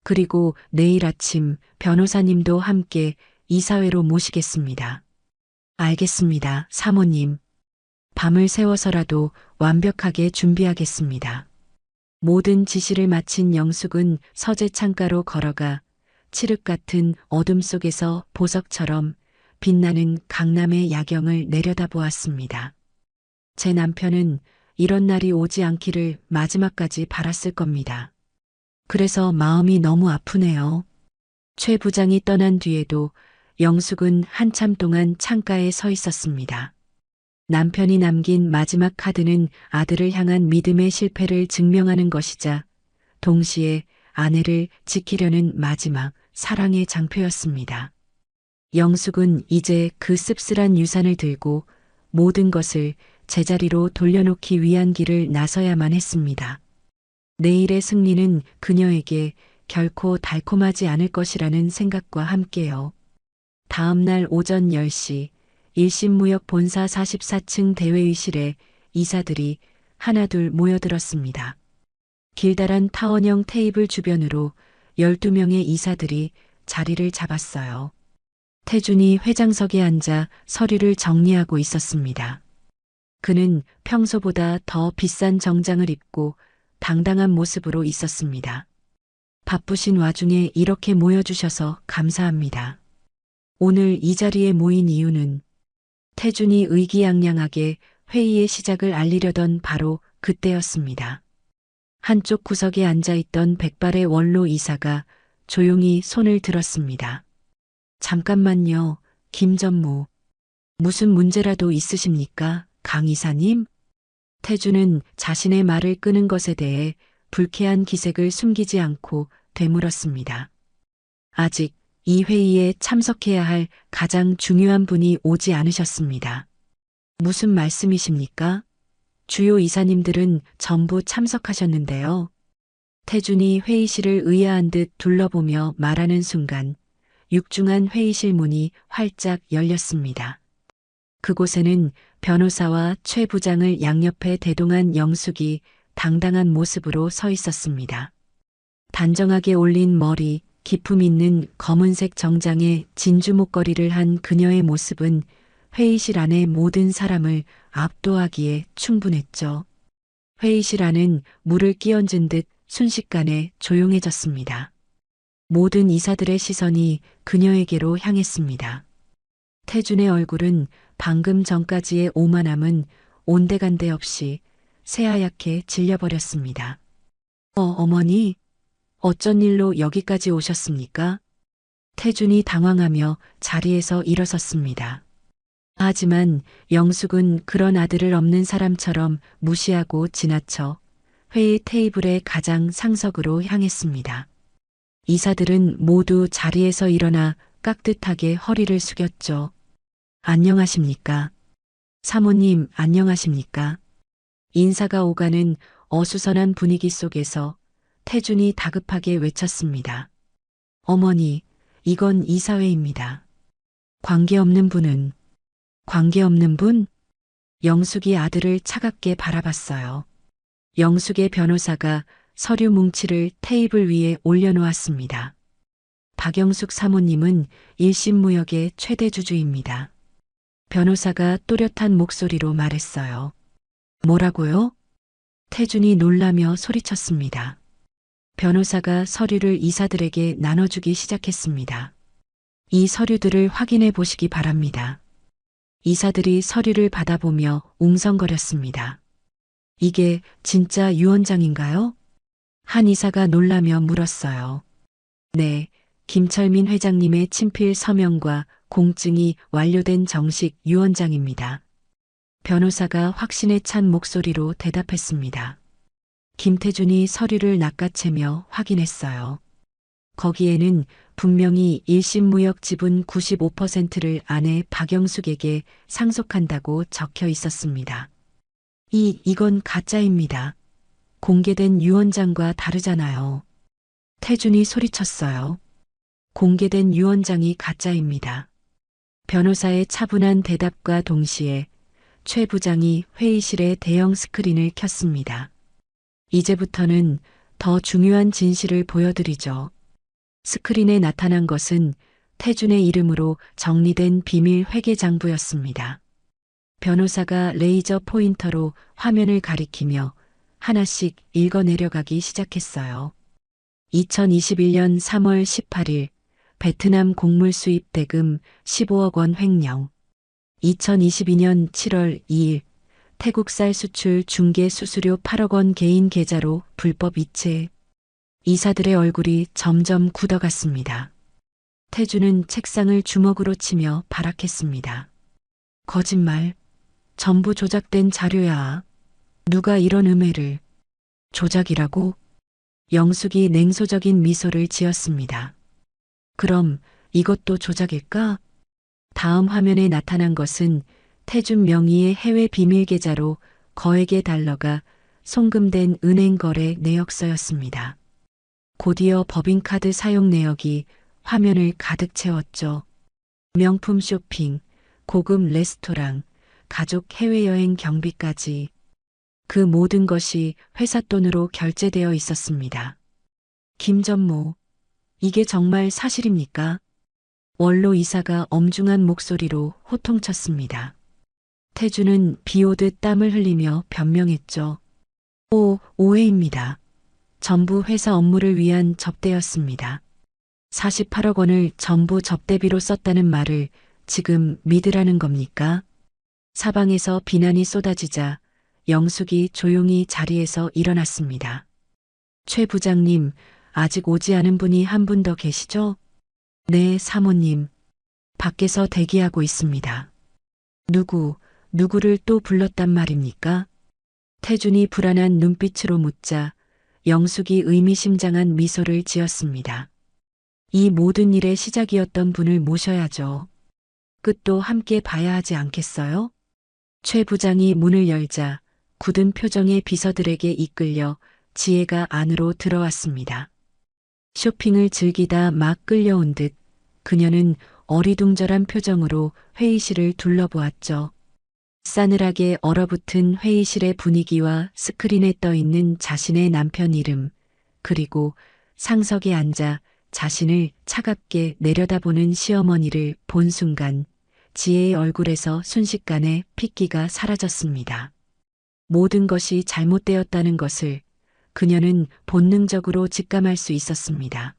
그리고 내일 아침 변호사님도 함께 이사회로 모시겠습니다. 알겠습니다, 사모님. 밤을 새워서라도 완벽하게 준비하겠습니다. 모든 지시를 마친 영숙은 서재 창가로 걸어가 칠흑 같은 어둠 속에서 보석처럼 빛나는 강남의 야경을 내려다보았습니다. 제 남편은 이런 날이 오지 않기를 마지막까지 바랐을 겁니다. 그래서 마음이 너무 아프네요. 최 부장이 떠난 뒤에도 영숙은 한참 동안 창가에 서 있었습니다. 남편이 남긴 마지막 카드는 아들을 향한 믿음의 실패를 증명하는 것이자 동시에 아내를 지키려는 마지막 사랑의 장표였습니다. 영숙은 이제 그 씁쓸한 유산을 들고 모든 것을 제자리로 돌려놓기 위한 길을 나서야만 했습니다. 내일의 승리는 그녀에게 결코 달콤하지 않을 것이라는 생각과 함께요. 다음 날 오전 10시 일신무역 본사 44층 대회의실에 이사들이 하나둘 모여들었습니다. 길다란 타원형 테이블 주변으로 12명의 이사들이 자리를 잡았어요. 태준이 회장석에 앉아 서류를 정리하고 있었습니다. 그는 평소보다 더 비싼 정장을 입고 당당한 모습으로 있었습니다. 바쁘신 와중에 이렇게 모여주셔서 감사합니다. 오늘 이 자리에 모인 이유는 태준이 의기양양하게 회의의 시작을 알리려던 바로 그때였습니다. 한쪽 구석에 앉아있던 백발의 원로 이사가 조용히 손을 들었습니다. 잠깐만요, 김 전무. 무슨 문제라도 있으십니까, 강 이사님? 태준은 자신의 말을 끄는 것에 대해 불쾌한 기색을 숨기지 않고 되물었습니다. 아직 이 회의에 참석해야 할 가장 중요한 분이 오지 않으셨습니다. 무슨 말씀이십니까? 주요 이사님들은 전부 참석하셨는데요. 태준이 회의실을 의아한 듯 둘러보며 말하는 순간 육중한 회의실 문이 활짝 열렸습니다. 그곳에는 변호사와 최 부장을 양옆에 대동한 영숙이 당당한 모습으로 서 있었습니다. 단정하게 올린 머리, 기품 있는 검은색 정장에 진주 목걸이를 한 그녀의 모습은 회의실 안의 모든 사람을 압도하기에 충분했죠. 회의실 안은 물을 끼얹은 듯 순식간에 조용해졌습니다. 모든 이사들의 시선이 그녀에게로 향했습니다. 태준의 얼굴은 방금 전까지의 오만함은 온데간데 없이 새하얗게 질려버렸습니다. 어머니, 어쩐 일로 여기까지 오셨습니까? 태준이 당황하며 자리에서 일어섰습니다. 하지만 영숙은 그런 아들을 없는 사람처럼 무시하고 지나쳐 회의 테이블의 가장 상석으로 향했습니다. 이사들은 모두 자리에서 일어나 깍듯하게 허리를 숙였죠. 안녕하십니까? 사모님, 안녕하십니까? 인사가 오가는 어수선한 분위기 속에서 태준이 다급하게 외쳤습니다. 어머니, 이건 이사회입니다. 관계없는 분은 관계없는 분? 영숙이 아들을 차갑게 바라봤어요. 영숙의 변호사가 서류 뭉치를 테이블 위에 올려놓았습니다. 박영숙 사모님은 1심 무역의 최대 주주입니다. 변호사가 또렷한 목소리로 말했어요. 뭐라고요? 태준이 놀라며 소리쳤습니다. 변호사가 서류를 이사들에게 나눠주기 시작했습니다. 이 서류들을 확인해 보시기 바랍니다. 이사들이 서류를 받아보며 웅성거렸습니다. 이게 진짜 유언장인가요? 한 이사가 놀라며 물었어요. 네, 김철민 회장님의 친필 서명과 공증이 완료된 정식 유언장입니다. 변호사가 확신에 찬 목소리로 대답했습니다. 김태준이 서류를 낚아채며 확인했어요. 거기에는 분명히 1심 무역 지분 95%를 아내 박영숙에게 상속한다고 적혀 있었습니다. 이건 가짜입니다. 공개된 유언장과 다르잖아요. 태준이 소리쳤어요. 공개된 유언장이 가짜입니다. 변호사의 차분한 대답과 동시에 최 부장이 회의실에 대형 스크린을 켰습니다. 이제부터는 더 중요한 진실을 보여드리죠. 스크린에 나타난 것은 태준의 이름으로 정리된 비밀 회계장부였습니다. 변호사가 레이저 포인터로 화면을 가리키며 하나씩 읽어내려가기 시작했어요. 2021년 3월 18일 베트남 곡물 수입 대금 15억 원 횡령. 2022년 7월 2일 태국 쌀 수출 중개 수수료 8억 원 개인 계좌로 불법 이체. 이사들의 얼굴이 점점 굳어갔습니다. 태준은 책상을 주먹으로 치며 발악했습니다. 거짓말. 전부 조작된 자료야. 누가 이런 음해를. 조작이라고? 영숙이 냉소적인 미소를 지었습니다. 그럼 이것도 조작일까? 다음 화면에 나타난 것은 태준 명의의 해외 비밀 계좌로 거액의 달러가 송금된 은행 거래 내역서였습니다. 곧이어 법인카드 사용 내역이 화면을 가득 채웠죠. 명품 쇼핑, 고급 레스토랑, 가족 해외여행 경비까지. 그 모든 것이 회사 돈으로 결제되어 있었습니다. 김전모, 이게 정말 사실입니까? 원로 이사가 엄중한 목소리로 호통쳤습니다. 태준은 비오듯 땀을 흘리며 변명했죠. 오해입니다. 전부 회사 업무를 위한 접대였습니다. 48억 원을 전부 접대비로 썼다는 말을 지금 믿으라는 겁니까? 사방에서 비난이 쏟아지자 영숙이 조용히 자리에서 일어났습니다. 최 부장님, 아직 오지 않은 분이 한 분 더 계시죠? 네, 사모님. 밖에서 대기하고 있습니다. 누구를 또 불렀단 말입니까? 태준이 불안한 눈빛으로 묻자 영숙이 의미심장한 미소를 지었습니다. 이 모든 일의 시작이었던 분을 모셔야죠. 끝도 함께 봐야 하지 않겠어요? 최 부장이 문을 열자 굳은 표정의 비서들에게 이끌려 지혜가 안으로 들어왔습니다. 쇼핑을 즐기다 막 끌려온 듯 그녀는 어리둥절한 표정으로 회의실을 둘러보았죠. 싸늘하게 얼어붙은 회의실의 분위기와 스크린에 떠있는 자신의 남편 이름, 그리고 상석에 앉아 자신을 차갑게 내려다보는 시어머니를 본 순간 지혜의 얼굴에서 순식간에 핏기가 사라졌습니다. 모든 것이 잘못되었다는 것을 그녀는 본능적으로 직감할 수 있었습니다.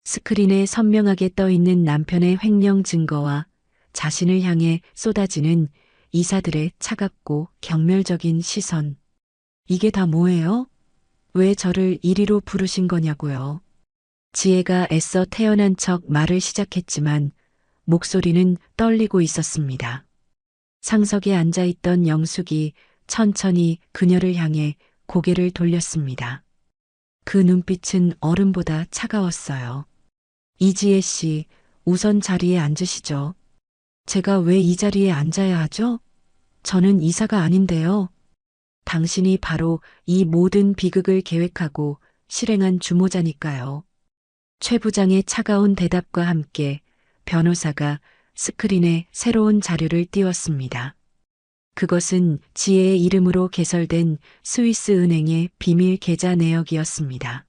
스크린에 선명하게 떠 있는 남편의 횡령 증거와 자신을 향해 쏟아지는 이사들의 차갑고 경멸적인 시선. 이게 다 뭐예요? 왜 저를 이리로 부르신 거냐고요? 지혜가 애써 태어난 척 말을 시작했지만 목소리는 떨리고 있었습니다. 상석에 앉아있던 영숙이 천천히 그녀를 향해 고개를 돌렸습니다. 그 눈빛은 얼음보다 차가웠어요. 이지혜 씨, 우선 자리에 앉으시죠. 제가 왜 이 자리에 앉아야 하죠? 저는 이사가 아닌데요. 당신이 바로 이 모든 비극을 계획하고 실행한 주모자니까요. 최 부장의 차가운 대답과 함께 변호사가 스크린에 새로운 자료를 띄웠습니다. 그것은 지혜의 이름으로 개설된 스위스 은행의 비밀 계좌 내역이었습니다.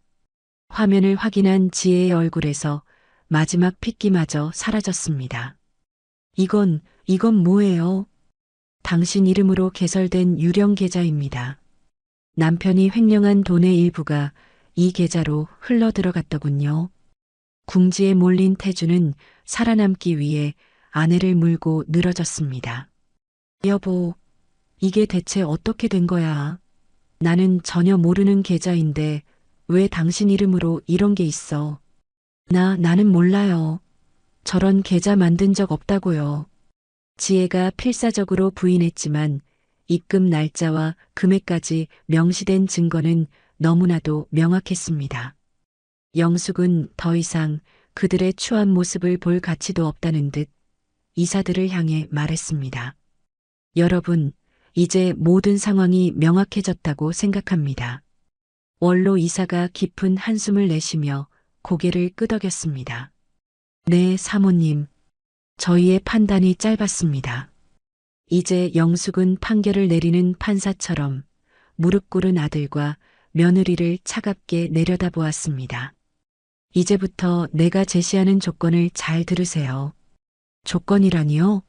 화면을 확인한 지혜의 얼굴에서 마지막 핏기마저 사라졌습니다. 이건 뭐예요? 당신 이름으로 개설된 유령 계좌입니다. 남편이 횡령한 돈의 일부가 이 계좌로 흘러 들어갔더군요. 궁지에 몰린 태주는 살아남기 위해 아내를 물고 늘어졌습니다. 여보, 이게 대체 어떻게 된 거야? 나는 전혀 모르는 계좌인데 왜 당신 이름으로 이런 게 있어? 나는 몰라요. 저런 계좌 만든 적 없다고요. 지혜가 필사적으로 부인했지만 입금 날짜와 금액까지 명시된 증거는 너무나도 명확했습니다. 영숙은 더 이상 그들의 추한 모습을 볼 가치도 없다는 듯 이사들을 향해 말했습니다. 여러분, 이제 모든 상황이 명확해졌다고 생각합니다. 원로 이사가 깊은 한숨을 내쉬며 고개를 끄덕였습니다. 네, 사모님. 저희의 판단이 짧았습니다. 이제 영숙은 판결을 내리는 판사처럼 무릎 꿇은 아들과 며느리를 차갑게 내려다보았습니다. 이제부터 내가 제시하는 조건을 잘 들으세요. 조건이라니요?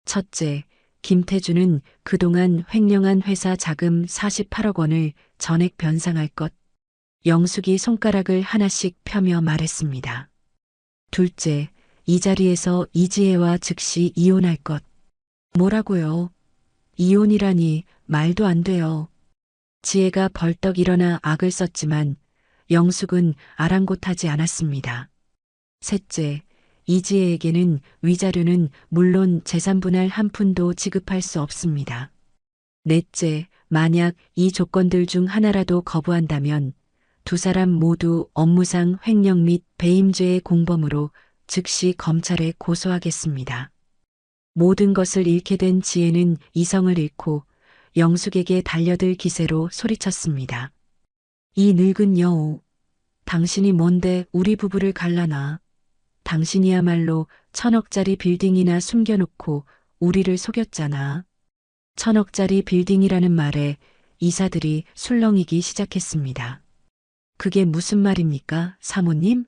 첫째, 김태주는 그동안 횡령한 회사 자금 48억 원을 전액 변상할 것. 영숙이 손가락을 하나씩 펴며 말했습니다. 둘째, 이 자리에서 이지혜와 즉시 이혼할 것. 뭐라고요? 이혼이라니 말도 안 돼요. 지혜가 벌떡 일어나 악을 썼지만 영숙은 아랑곳하지 않았습니다. 셋째, 이지혜에게는 위자료는 물론 재산 분할 한 푼도 지급할 수 없습니다. 넷째, 만약 이 조건들 중 하나라도 거부한다면 두 사람 모두 업무상 횡령 및 배임죄의 공범으로 즉시 검찰에 고소하겠습니다. 모든 것을 잃게 된 지혜는 이성을 잃고 영숙에게 달려들 기세로 소리쳤습니다. 이 늙은 여우, 당신이 뭔데 우리 부부를 갈라놔. 당신이야말로 1,000억짜리 빌딩이나 숨겨놓고 우리를 속였잖아. 1,000억짜리 빌딩이라는 말에 이사들이 술렁이기 시작했습니다. 그게 무슨 말입니까, 사모님?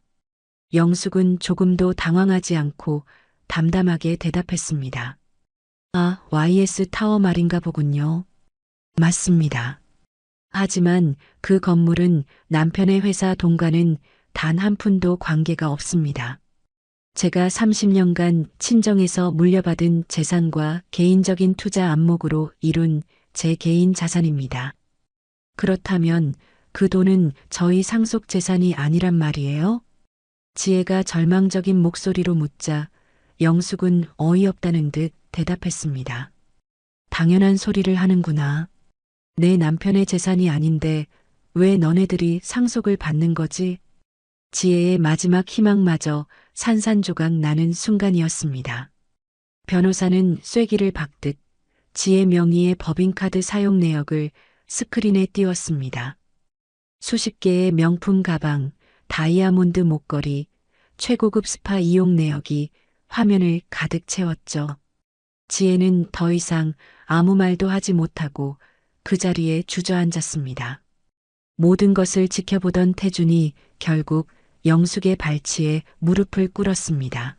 영숙은 조금도 당황하지 않고 담담하게 대답했습니다. 아, YS 타워 말인가 보군요. 맞습니다. 하지만 그 건물은 남편의 회사 돈과는 단 한 푼도 관계가 없습니다. 제가 30년간 친정에서 물려받은 재산과 개인적인 투자 안목으로 이룬 제 개인 자산입니다. 그렇다면 그 돈은 저희 상속 재산이 아니란 말이에요? 지혜가 절망적인 목소리로 묻자 영숙은 어이없다는 듯 대답했습니다. 당연한 소리를 하는구나. 내 남편의 재산이 아닌데 왜 너네들이 상속을 받는 거지? 지혜의 마지막 희망마저 산산조각 나는 순간이었습니다. 변호사는 쐐기를 박듯 지혜 명의의 법인카드 사용 내역을 스크린에 띄웠습니다. 수십 개의 명품 가방, 다이아몬드 목걸이, 최고급 스파 이용 내역이 화면을 가득 채웠죠. 지혜는 더 이상 아무 말도 하지 못하고 그 자리에 주저앉았습니다. 모든 것을 지켜보던 태준이 결국 영숙의 발치에 무릎을 꿇었습니다.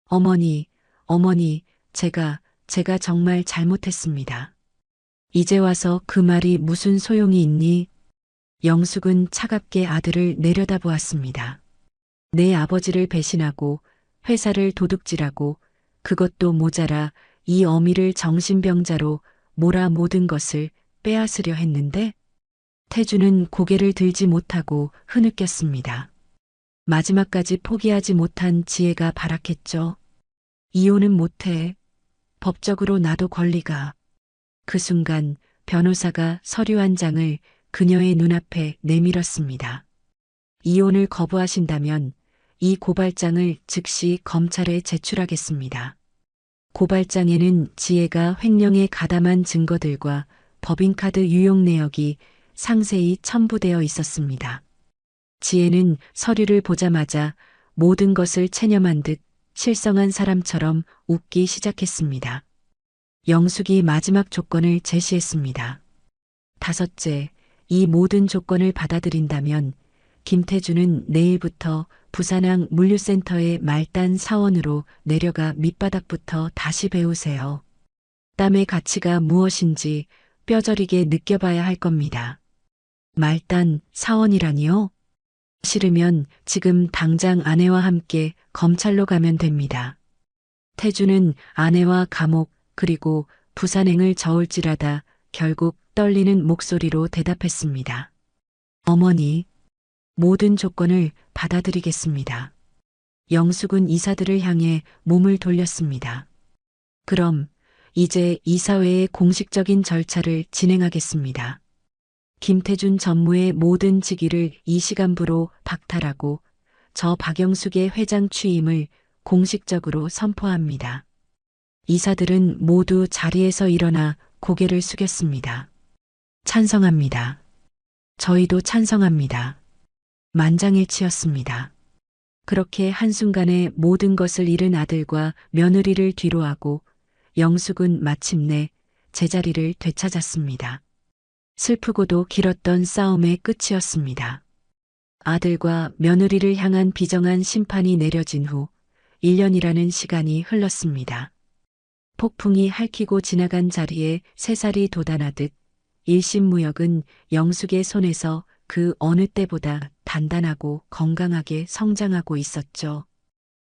어머니, 어머니, 제가 정말 잘못했습니다. 이제 와서 그 말이 무슨 소용이 있니? 영숙은 차갑게 아들을 내려다보았습니다. 내 아버지를 배신하고 회사를 도둑질하고 그것도 모자라 이 어미를 정신병자로 몰아 모든 것을 빼앗으려 했는데 태주는 고개를 들지 못하고 흐느꼈습니다. 마지막까지 포기하지 못한 지혜가 발악했죠. 이혼은 못해. 법적으로 나도 권리가. 그 순간 변호사가 서류 한 장을 그녀의 눈앞에 내밀었습니다. 이혼을 거부하신다면 이 고발장을 즉시 검찰에 제출하겠습니다. 고발장에는 지혜가 횡령에 가담한 증거들과 법인카드 유용 내역이 상세히 첨부되어 있었습니다. 지혜는 서류를 보자마자 모든 것을 체념한 듯 실성한 사람처럼 웃기 시작했습니다. 영숙이 마지막 조건을 제시했습니다. 다섯째, 이 모든 조건을 받아들인다면 김태주는 내일부터 부산항 물류센터의 말단 사원으로 내려가 밑바닥부터 다시 배우세요. 땀의 가치가 무엇인지 뼈저리게 느껴봐야 할 겁니다. 말단 사원이라니요? 싫으면 지금 당장 아내와 함께 검찰로 가면 됩니다. 태주는 아내와 감옥 그리고 부산행을 저울질하다 결국 떨리는 목소리로 대답했습니다. 어머니, 모든 조건을 받아들이겠습니다. 영숙은 이사들을 향해 몸을 돌렸습니다. 그럼 이제 이사회의 공식적인 절차를 진행하겠습니다. 김태준 전무의 모든 직위를 이 시간부로 박탈하고 저 박영숙의 회장 취임을 공식적으로 선포합니다. 이사들은 모두 자리에서 일어나 고개를 숙였습니다. 찬성합니다. 저희도 찬성합니다. 만장일치였습니다. 그렇게 한순간에 모든 것을 잃은 아들과 며느리를 뒤로하고 영숙은 마침내 제자리를 되찾았습니다. 슬프고도 길었던 싸움의 끝이었습니다. 아들과 며느리를 향한 비정한 심판이 내려진 후 1년이라는 시간이 흘렀습니다. 폭풍이 핥히고 지나간 자리에 새살이 돋아나듯 일심무역은 영숙의 손에서 그 어느 때보다 단단하고 건강하게 성장하고 있었죠.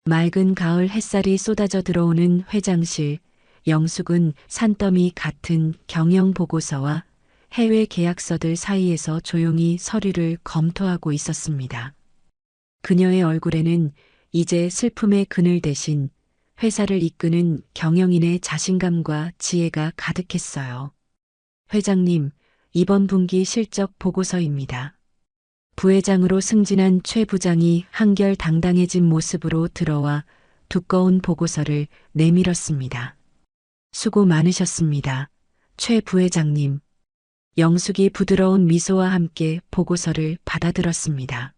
맑은 가을 햇살이 쏟아져 들어오는 회장실, 영숙은 산더미 같은 경영 보고서와 해외 계약서들 사이에서 조용히 서류를 검토하고 있었습니다. 그녀의 얼굴에는 이제 슬픔의 그늘 대신 회사를 이끄는 경영인의 자신감과 지혜가 가득했어요. 회장님, 이번 분기 실적 보고서입니다. 부회장으로 승진한 최 부장이 한결 당당해진 모습으로 들어와 두꺼운 보고서를 내밀었습니다. 수고 많으셨습니다. 최 부회장님. 영숙이 부드러운 미소와 함께 보고서를 받아들었습니다.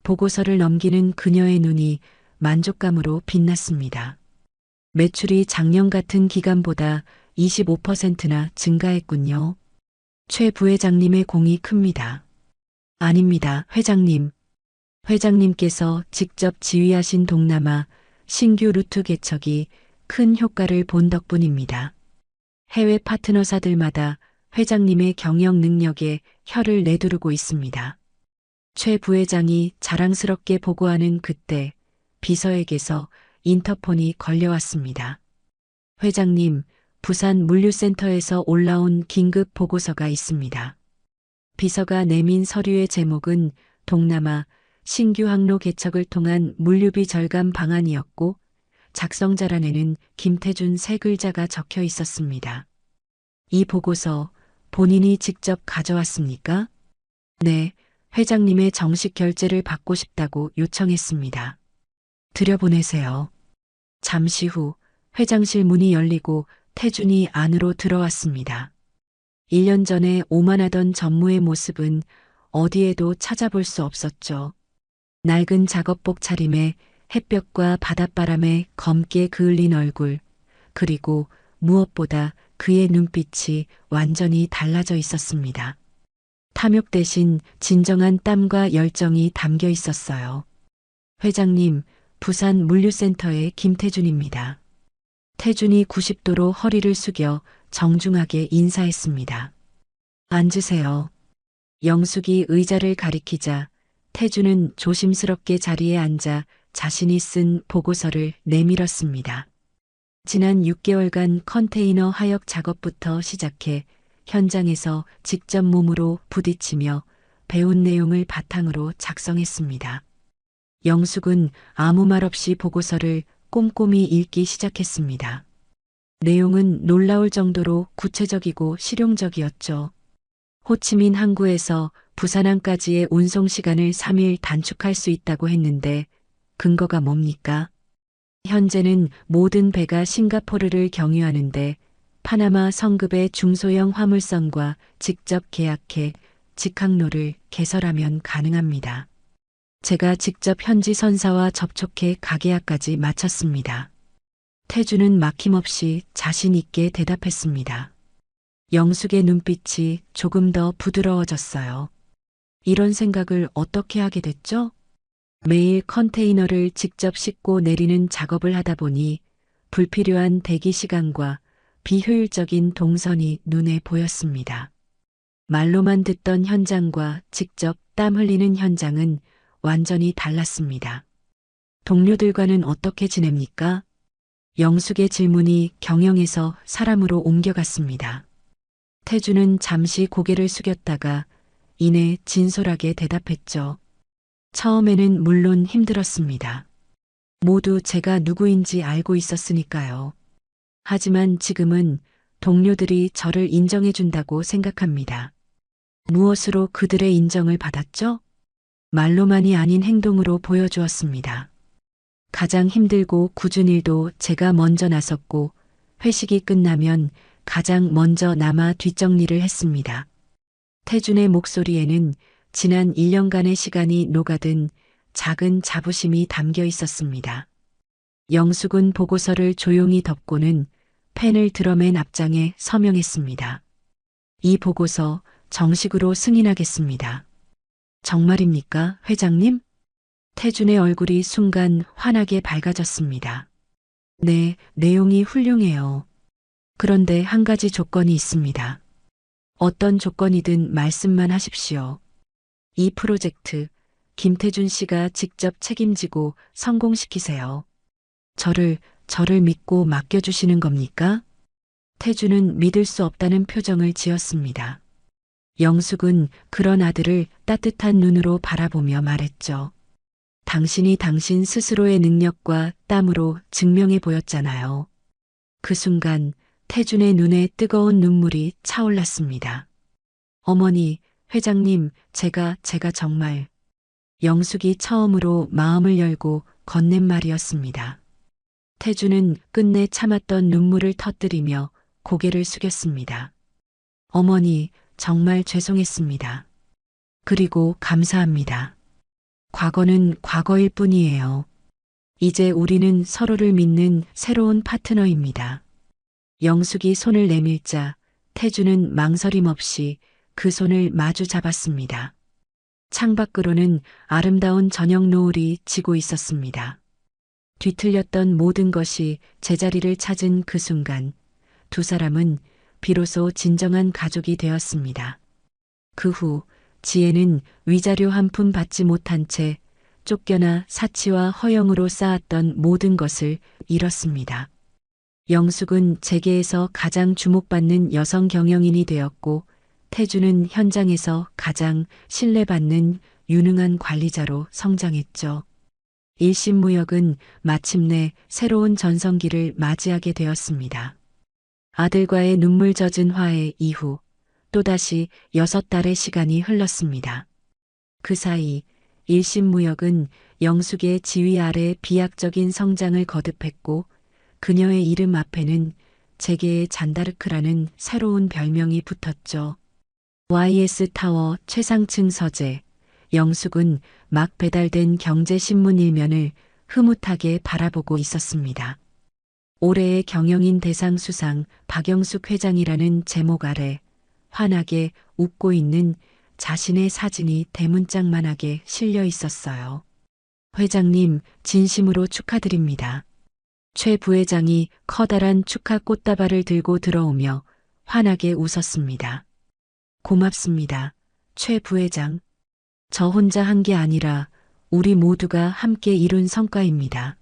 보고서를 넘기는 그녀의 눈이 만족감으로 빛났습니다. 매출이 작년 같은 기간보다 25%나 증가했군요. 최 부회장님의 공이 큽니다. 아닙니다, 회장님. 회장님께서 직접 지휘하신 동남아 신규 루트 개척이 큰 효과를 본 덕분입니다. 해외 파트너사들마다 회장님의 경영 능력에 혀를 내두르고 있습니다. 최 부회장이 자랑스럽게 보고하는 그때 비서에게서 인터폰이 걸려왔습니다. 회장님, 부산 물류센터에서 올라온 긴급 보고서가 있습니다. 비서가 내민 서류의 제목은 동남아 신규 항로 개척을 통한 물류비 절감 방안이었고 작성자란에는 김태준 세 글자가 적혀 있었습니다. 이 보고서 본인이 직접 가져왔습니까? 네, 회장님의 정식 결재를 받고 싶다고 요청했습니다. 들여보내세요. 잠시 후 회장실 문이 열리고 태준이 안으로 들어왔습니다. 1년 전에 오만하던 전무의 모습은 어디에도 찾아볼 수 없었죠. 낡은 작업복 차림에 햇볕과 바닷바람에 검게 그을린 얼굴, 그리고 무엇보다 그의 눈빛이 완전히 달라져 있었습니다. 탐욕 대신 진정한 땀과 열정이 담겨 있었어요. 회장님, 부산 물류센터의 김태준입니다. 태준이 90도로 허리를 숙여 정중하게 인사했습니다. 앉으세요. 영숙이 의자를 가리키자 태준은 조심스럽게 자리에 앉아 자신이 쓴 보고서를 내밀었습니다. 지난 6개월간 컨테이너 하역 작업부터 시작해 현장에서 직접 몸으로 부딪히며 배운 내용을 바탕으로 작성했습니다. 영숙은 아무 말 없이 보고서를 꼼꼼히 읽기 시작했습니다. 내용은 놀라울 정도로 구체적이고 실용적이었죠. 호치민 항구에서 부산항까지의 운송 시간을 3일 단축할 수 있다고 했는데 근거가 뭡니까? 현재는 모든 배가 싱가포르를 경유하는데 파나마 성급의 중소형 화물선과 직접 계약해 직항로를 개설하면 가능합니다. 제가 직접 현지 선사와 접촉해 가계약까지 마쳤습니다. 태주는 막힘없이 자신 있게 대답했습니다. 영숙의 눈빛이 조금 더 부드러워졌어요. 이런 생각을 어떻게 하게 됐죠? 매일 컨테이너를 직접 싣고 내리는 작업을 하다 보니 불필요한 대기 시간과 비효율적인 동선이 눈에 보였습니다. 말로만 듣던 현장과 직접 땀 흘리는 현장은 완전히 달랐습니다. 동료들과는 어떻게 지냅니까? 영숙의 질문이 경영에서 사람으로 옮겨갔습니다. 태주는 잠시 고개를 숙였다가 이내 진솔하게 대답했죠. 처음에는 물론 힘들었습니다. 모두 제가 누구인지 알고 있었으니까요. 하지만 지금은 동료들이 저를 인정해준다고 생각합니다. 무엇으로 그들의 인정을 받았죠? 말로만이 아닌 행동으로 보여주었습니다. 가장 힘들고 굳은 일도 제가 먼저 나섰고 회식이 끝나면 가장 먼저 남아 뒷정리를 했습니다. 태준의 목소리에는 지난 1년간의 시간이 녹아든 작은 자부심이 담겨 있었습니다. 영숙은 보고서를 조용히 덮고는 펜을 드러맨 앞장에 서명했습니다. 이 보고서 정식으로 승인하겠습니다. 정말입니까, 회장님? 태준의 얼굴이 순간 환하게 밝아졌습니다. 네, 내용이 훌륭해요. 그런데 한 가지 조건이 있습니다. 어떤 조건이든 말씀만 하십시오. 이 프로젝트, 김태준 씨가 직접 책임지고 성공시키세요. 저를 믿고 맡겨주시는 겁니까? 태준은 믿을 수 없다는 표정을 지었습니다. 영숙은 그런 아들을 따뜻한 눈으로 바라보며 말했죠. 당신이 당신 스스로의 능력과 땀으로 증명해 보였잖아요. 그 순간 태준의 눈에 뜨거운 눈물이 차올랐습니다. 어머니, 회장님, 제가 정말. 영숙이 처음으로 마음을 열고 건넨 말이었습니다. 태준은 끝내 참았던 눈물을 터뜨리며 고개를 숙였습니다. 어머니, 정말 죄송했습니다. 그리고 감사합니다. 과거는 과거일 뿐이에요. 이제 우리는 서로를 믿는 새로운 파트너입니다. 영숙이 손을 내밀자 태준은 망설임 없이 그 손을 마주 잡았습니다. 창밖으로는 아름다운 저녁 노을이 지고 있었습니다. 뒤틀렸던 모든 것이 제자리를 찾은 그 순간 두 사람은 비로소 진정한 가족이 되었습니다. 그 후 지혜는 위자료 한 푼 받지 못한 채 쫓겨나 사치와 허영으로 쌓았던 모든 것을 잃었습니다. 영숙은 재계에서 가장 주목받는 여성 경영인이 되었고 태주는 현장에서 가장 신뢰받는 유능한 관리자로 성장했죠. 일신무역은 마침내 새로운 전성기를 맞이하게 되었습니다. 아들과의 눈물 젖은 화해 이후 또다시 6달의 시간이 흘렀습니다. 그 사이 일신무역은 영숙의 지휘 아래 비약적인 성장을 거듭했고 그녀의 이름 앞에는 재계의 잔다르크라는 새로운 별명이 붙었죠. YS타워 최상층 서재, 영숙은 막 배달된 경제신문 일면을 흐뭇하게 바라보고 있었습니다. 올해의 경영인 대상 수상 박영숙 회장이라는 제목 아래 환하게 웃고 있는 자신의 사진이 대문짝만하게 실려 있었어요. 회장님, 진심으로 축하드립니다. 최 부회장이 커다란 축하 꽃다발을 들고 들어오며 환하게 웃었습니다. 고맙습니다. 최 부회장. 저 혼자 한 게 아니라 우리 모두가 함께 이룬 성과입니다.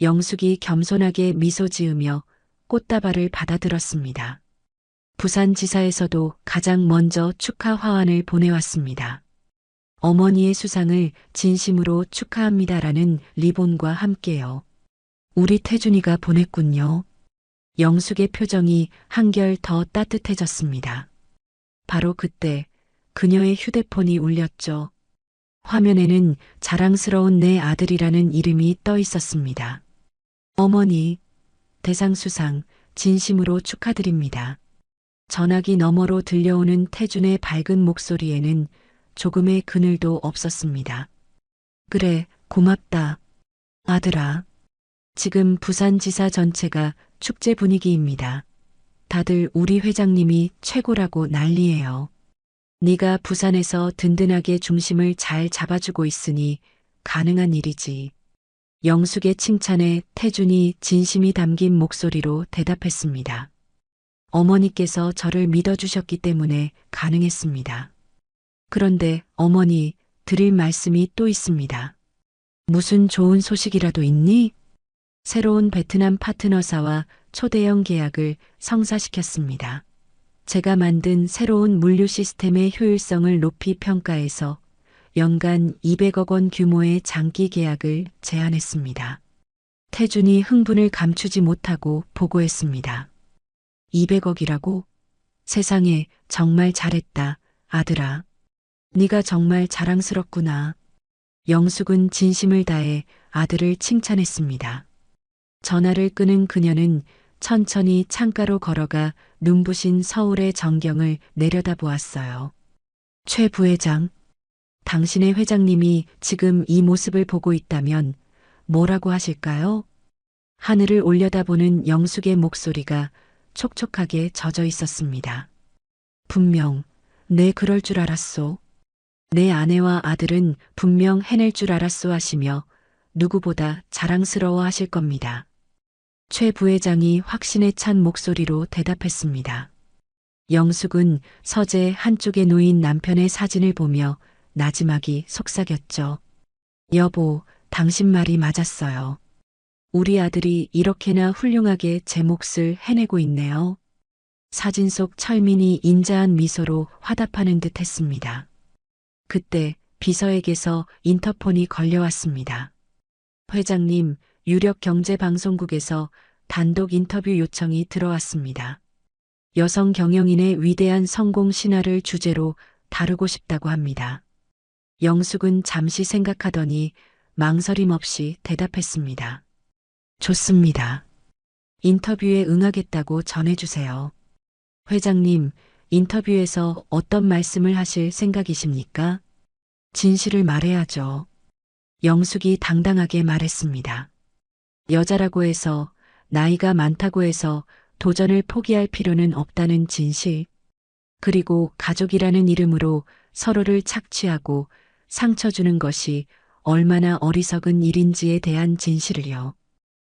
영숙이 겸손하게 미소 지으며 꽃다발을 받아들었습니다. 부산지사에서도 가장 먼저 축하 화환을 보내왔습니다. 어머니의 수상을 진심으로 축하합니다라는 리본과 함께요. 우리 태준이가 보냈군요. 영숙의 표정이 한결 더 따뜻해졌습니다. 바로 그때 그녀의 휴대폰이 울렸죠. 화면에는 자랑스러운 내 아들이라는 이름이 떠 있었습니다. 어머니, 대상 수상 진심으로 축하드립니다. 전화기 너머로 들려오는 태준의 밝은 목소리에는 조금의 그늘도 없었습니다. 그래, 고맙다. 아들아. 지금 부산지사 전체가 축제 분위기입니다. 다들 우리 회장님이 최고라고 난리예요. 네가 부산에서 든든하게 중심을 잘 잡아주고 있으니 가능한 일이지. 영숙의 칭찬에 태준이 진심이 담긴 목소리로 대답했습니다. 어머니께서 저를 믿어주셨기 때문에 가능했습니다. 그런데 어머니, 드릴 말씀이 또 있습니다. 무슨 좋은 소식이라도 있니? 새로운 베트남 파트너사와 초대형 계약을 성사시켰습니다. 제가 만든 새로운 물류 시스템의 효율성을 높이 평가해서 연간 200억 원 규모의 장기 계약을 제안했습니다. 태준이 흥분을 감추지 못하고 보고했습니다. 200억이라고? 세상에, 정말 잘했다, 아들아. 네가 정말 자랑스럽구나. 영숙은 진심을 다해 아들을 칭찬했습니다. 전화를 끄는 그녀는 천천히 창가로 걸어가 눈부신 서울의 전경을 내려다보았어요. 최 부회장, 당신의 회장님이 지금 이 모습을 보고 있다면 뭐라고 하실까요? 하늘을 올려다보는 영숙의 목소리가 촉촉하게 젖어 있었습니다. 분명, 네, 그럴 줄 알았소. 내 아내와 아들은 분명 해낼 줄 알았소 하시며 누구보다 자랑스러워 하실 겁니다. 최 부회장이 확신에 찬 목소리로 대답했습니다. 영숙은 서재 한쪽에 놓인 남편의 사진을 보며 나지막이 속삭였죠. 여보, 당신 말이 맞았어요. 우리 아들이 이렇게나 훌륭하게 제 몫을 해내고 있네요. 사진 속 철민이 인자한 미소로 화답하는 듯 했습니다. 그때 비서에게서 인터폰이 걸려왔습니다. 회장님, 유력 경제방송국에서 단독 인터뷰 요청이 들어왔습니다. 여성 경영인의 위대한 성공 신화를 주제로 다루고 싶다고 합니다. 영숙은 잠시 생각하더니 망설임 없이 대답했습니다. 좋습니다. 인터뷰에 응하겠다고 전해주세요. 회장님, 인터뷰에서 어떤 말씀을 하실 생각이십니까? 진실을 말해야죠. 영숙이 당당하게 말했습니다. 여자라고 해서, 나이가 많다고 해서 도전을 포기할 필요는 없다는 진실. 그리고 가족이라는 이름으로 서로를 착취하고 상처 주는 것이 얼마나 어리석은 일인지에 대한 진실을요.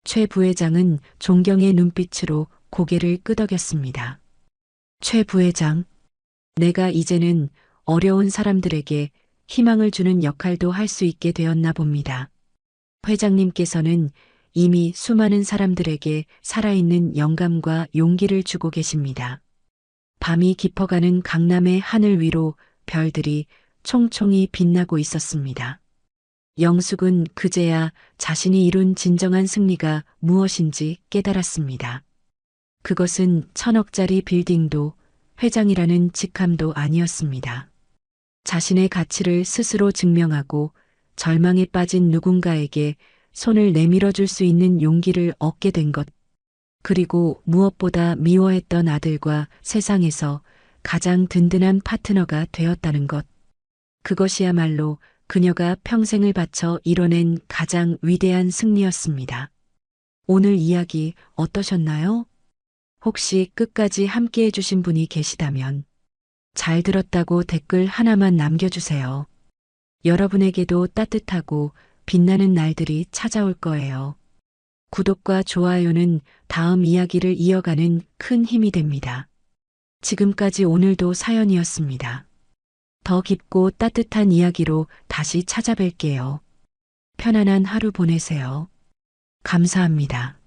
최 부회장은 존경의 눈빛으로 고개를 끄덕였습니다. 최 부회장, 내가 이제는 어려운 사람들에게 희망을 주는 역할도 할 수 있게 되었나 봅니다. 회장님께서는 이미 수많은 사람들에게 살아있는 영감과 용기를 주고 계십니다. 밤이 깊어가는 강남의 하늘 위로 별들이 총총히 빛나고 있었습니다. 영숙은 그제야 자신이 이룬 진정한 승리가 무엇인지 깨달았습니다. 그것은 1000억짜리 빌딩도 회장이라는 직함도 아니었습니다. 자신의 가치를 스스로 증명하고 절망에 빠진 누군가에게 손을 내밀어 줄 수 있는 용기를 얻게 된 것. 그리고 무엇보다 미워했던 아들과 세상에서 가장 든든한 파트너가 되었다는 것. 그것이야말로 그녀가 평생을 바쳐 이뤄낸 가장 위대한 승리였습니다. 오늘 이야기 어떠셨나요? 혹시 끝까지 함께 해주신 분이 계시다면 잘 들었다고 댓글 하나만 남겨주세요. 여러분에게도 따뜻하고 빛나는 날들이 찾아올 거예요. 구독과 좋아요는 다음 이야기를 이어가는 큰 힘이 됩니다. 지금까지 오늘도 사연이었습니다. 더 깊고 따뜻한 이야기로 다시 찾아뵐게요. 편안한 하루 보내세요. 감사합니다.